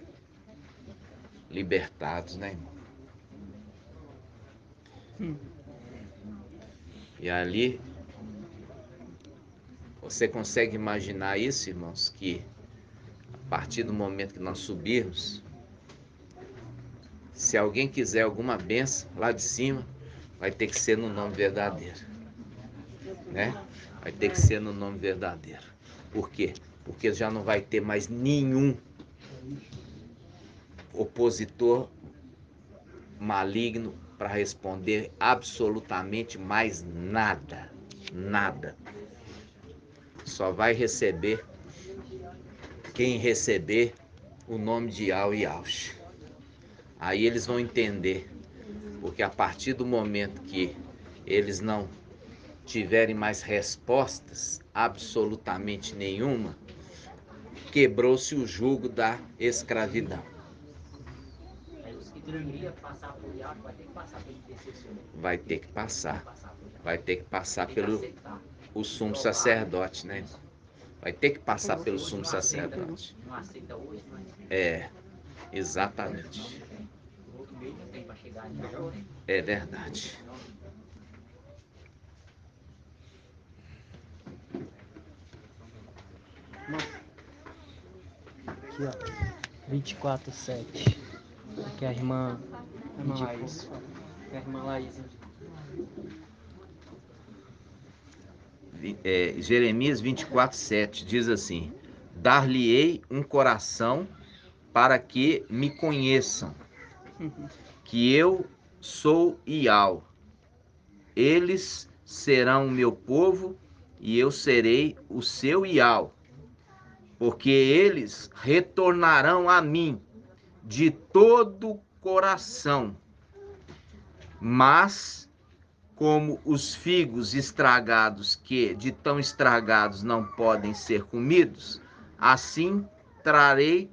libertados, né, irmão? E ali, você consegue imaginar isso, irmãos? Que a partir do momento que nós subirmos, se alguém quiser alguma bênção lá de cima, vai ter que ser no nome verdadeiro, né? Vai ter que ser no nome verdadeiro. Por quê? Porque já não vai ter mais nenhum opositor maligno para responder absolutamente mais nada. Nada. Só vai receber quem receber o nome de Yahweh e Yahshua. Aí eles vão entender, porque a partir do momento que eles não tiverem mais respostas absolutamente nenhuma, quebrou-se o jugo da escravidão. Vai ter que passar. Vai ter que passar pelo o sumo sacerdote, né? Vai ter que passar pelo sumo sacerdote. É, exatamente. É verdade. Aqui, ó. 24:7. Aqui é a irmã Laís. É a irmã Laís. Jeremias 24:7 diz assim: dar-lhe-ei um coração para que me conheçam, que eu sou Iau. Eles serão o meu povo e eu serei o seu Iau, porque eles retornarão a mim de todo o coração. Mas, como os figos estragados, que de tão estragados não podem ser comidos, assim trarei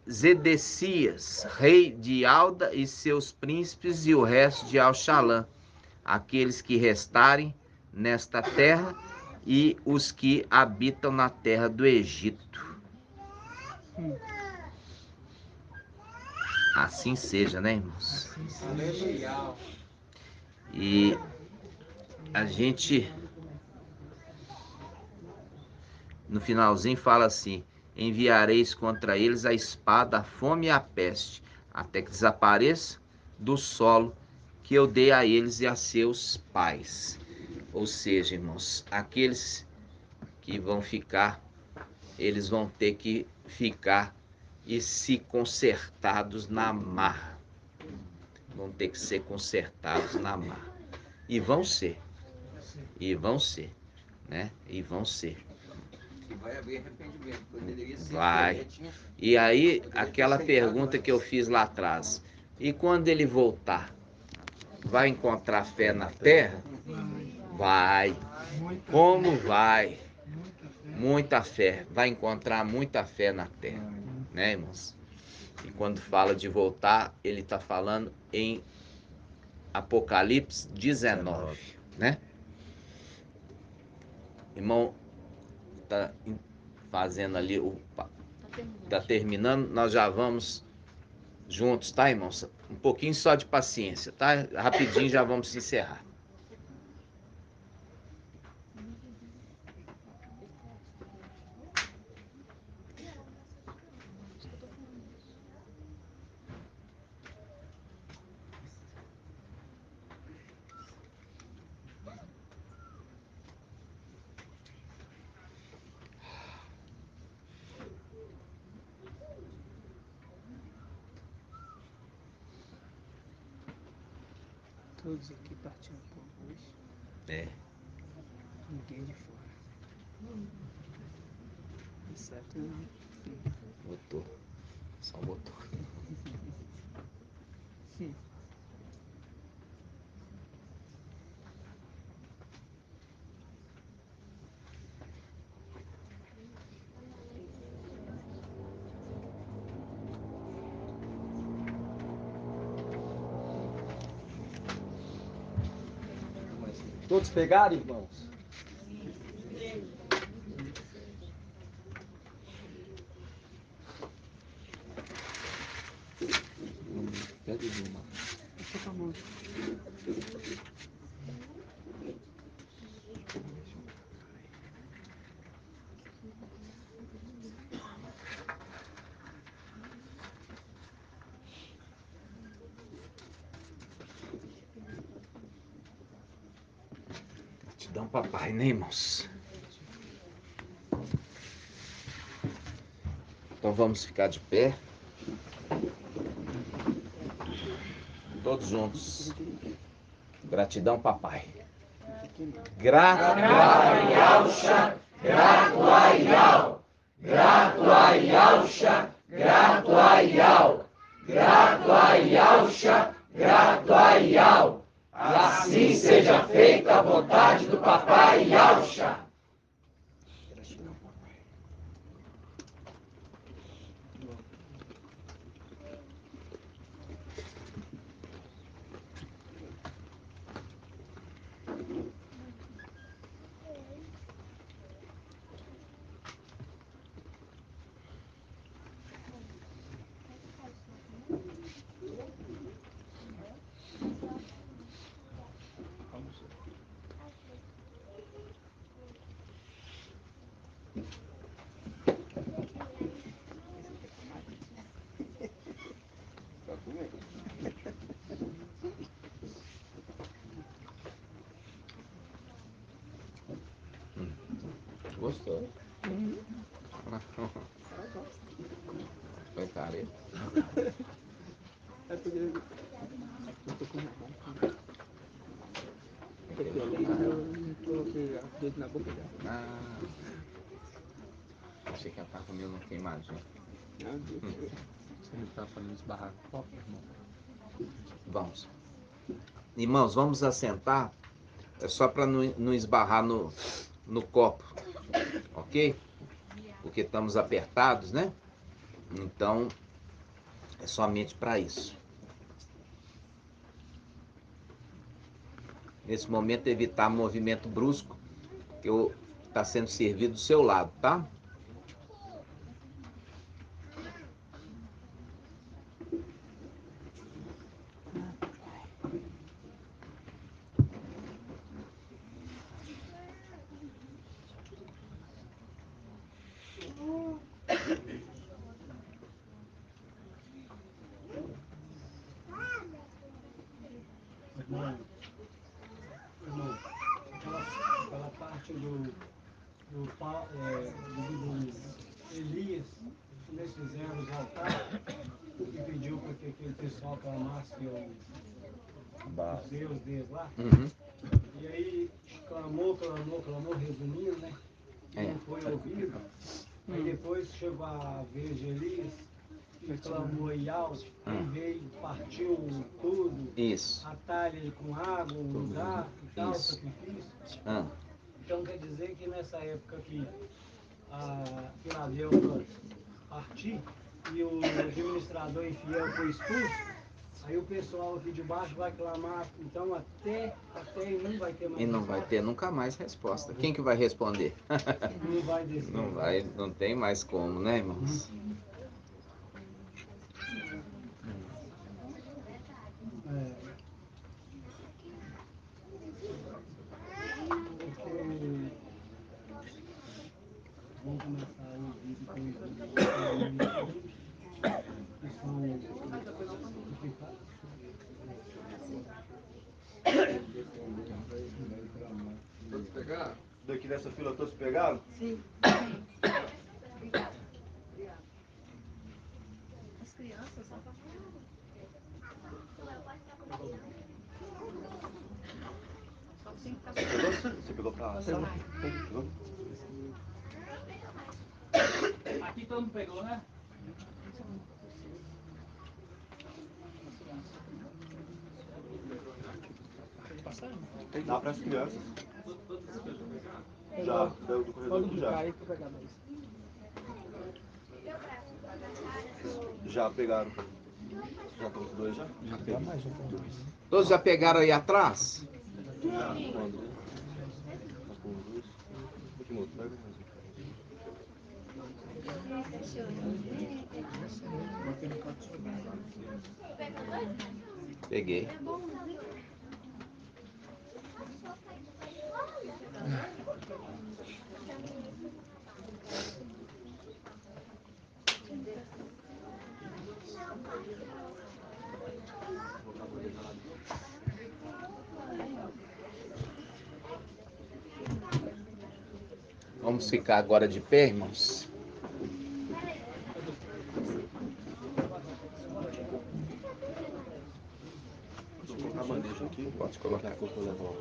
Zedecias, rei de Alda, e seus príncipes, e o resto de Alxalã, aqueles que restarem nesta terra, e os que habitam na terra do Egito. Assim seja, né, irmãos? E a gente, no finalzinho, fala assim: enviareis contra eles a espada, a fome e a peste, até que desapareça do solo que eu dei a eles e a seus pais. Ou seja, irmãos, aqueles que vão ficar, eles vão ter que ficar e se consertados na marra. Vão ter que ser consertados na marra. E vão ser. E vão ser. Né? E vão ser. E vai haver arrependimento. Poderia ser vai. Diferente. E aí, aquela pergunta que eu fiz lá atrás. E quando ele voltar, vai encontrar fé na terra? Vai. Como vai? Muita fé. Vai encontrar muita fé na terra. Né, irmãos? E quando fala de voltar, ele está falando em Apocalipse 19, né? Irmão, tá fazendo ali tá terminando, nós já vamos juntos, tá, irmãos? Um pouquinho só de paciência, tá? Rapidinho já vamos encerrar. Todos aqui partindo por hoje. É. Ninguém de fora. Exceto motor. Só o motor. Todos pegaram, irmãos? Pega uma. Deixa com a mão. Gratidão, papai, né, irmãos? Então vamos ficar de pé. Todos juntos. Gratidão, papai. Grato ai Alxa, grato ai Al, grato ai Alxa, grato ai Al, grato ai Alxa, grato ai Al. Assim seja feita a vontade do papai Alxa. Gostou? Foi careta. É porque eu tô com eu coloquei o dedo na boca dela. Achei que ela tava comendo um queimadinho. Você não tá para não esbarrar no copo, irmão? Vamos. Irmãos, vamos assentar. É só para não esbarrar no copo, ok? Porque estamos apertados, né? Então, é somente para isso. Nesse momento, evitar movimento brusco, que está sendo servido do seu lado, tá? Irmão, aquela parte do Elias, que nós fizemos o altar, e pediu para que aquele pessoal clamasse os Deus deles lá. E aí clamou, resumindo, né? Não foi ouvido. Aí depois chegou a vez de Elias, e clamou em alto, e veio, partiu tudo, atalha ele com água, um lugar e tal, sacrifício. Então quer dizer que nessa época que a Filadélfia partiu e o administrador infiel foi expulso, aí o pessoal aqui de baixo vai clamar, então até e não vai ter mais E não resposta. vai ter nunca mais resposta. Quem que vai responder? Não vai descer. Não vai, não tem mais como, né, irmãos? Vamos começar a ouvir depois que são Todos pegaram? Daqui dessa fila todos pegaram? Sim. Obrigada. Obrigada. As crianças só Você pegou pra assar? Pegou? Aqui todo mundo pegou, né? Dá para as crianças. Já, do corredor já. Já pegaram. Já estão com dois já? Já pegaram mais um com dois. Todos já pegaram aí atrás? Já. Quando? Nós com dois. Último outro, pega mais um. Peguei. Vamos ficar agora de pé, irmãos. Vou colocar a bandeja aqui. Pode colocar. Daqui a pouco eu levo.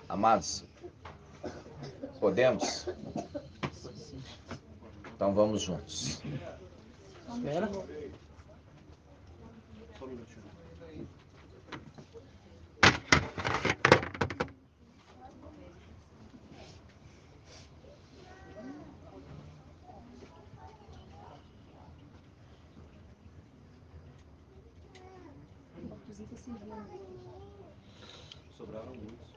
Amados, podemos? Então vamos juntos. Espera. Só um minutinho. Sobraram muitos.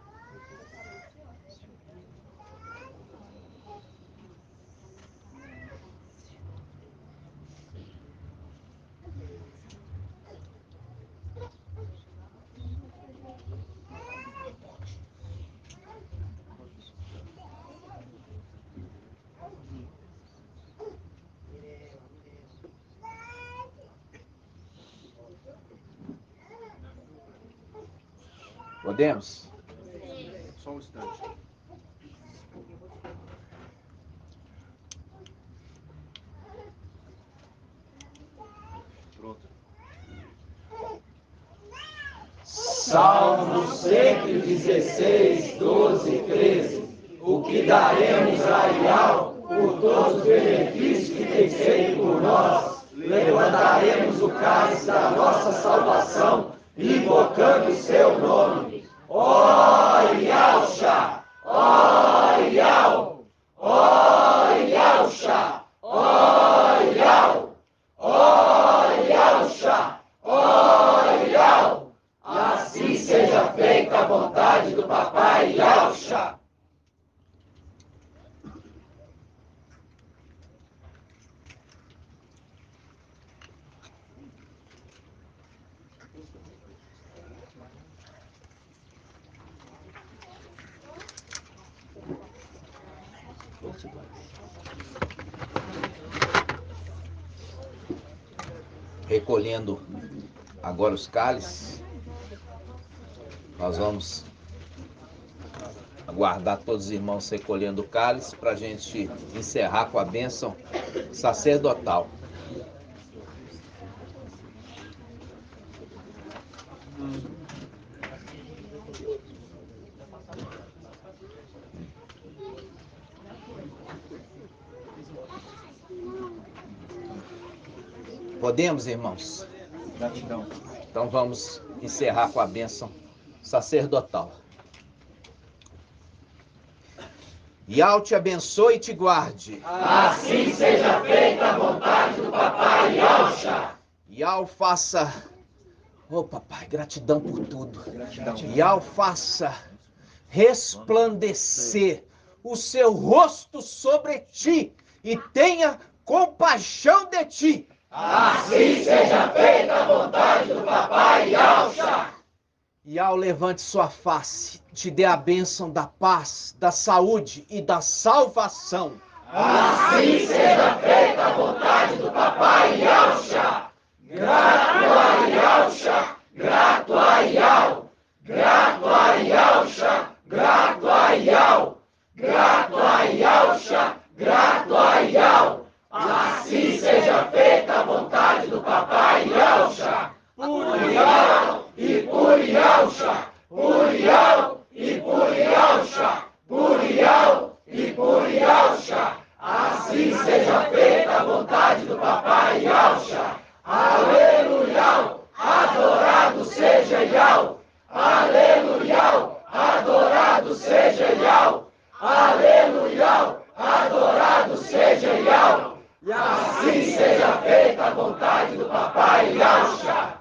Podemos? Só um instante. Pronto. Salmos 116, 12 e 13. O que daremos a Ial por todos os benefícios que tem feito por nós? Levantaremos o cálice da nossa salvação, invocando o seu nome. Ó Yahshua! Ó Ial! Ó Yahshua! Ó Ial! Ó Yahshua! Ó Ial! Assim seja feita a vontade do Papai Yahshua. Recolhendo agora os cálices, nós vamos aguardar todos os irmãos recolhendo o cálice para a gente encerrar com a bênção sacerdotal. Podemos, irmãos? Gratidão. Então vamos encerrar com a bênção sacerdotal. Yahweh te abençoe e te guarde. Assim seja feita a vontade do Papai Yahshua. Yahweh faça... Oh, papai, gratidão por tudo. Gratidão. Yahweh faça resplandecer o seu rosto sobre ti e tenha compaixão de ti. Assim seja feita a vontade do Papai Yahshua. Yahweh levante sua face, te dê a bênção da paz, da saúde e da salvação. Assim seja feita a vontade do Papai Yahshua. Grato a Yahshua, grato a Yahweh, grato a Yahshua, grato a Yahweh, grato a Yahshua, grato a Yahweh. Assim seja feita a vontade do Papai Yahshua. Por Yahweh e por Yahshua, por Yahweh e por Yahshua, por Yahweh e por Yahshua. Assim seja feita a vontade do Papai Yahshua. Aleluia! Adorado seja Yahweh! Aleluia! Adorado seja Yahweh! Aleluia! Adorado seja Yahweh! E assim seja feita a vontade do Papai Yahshua.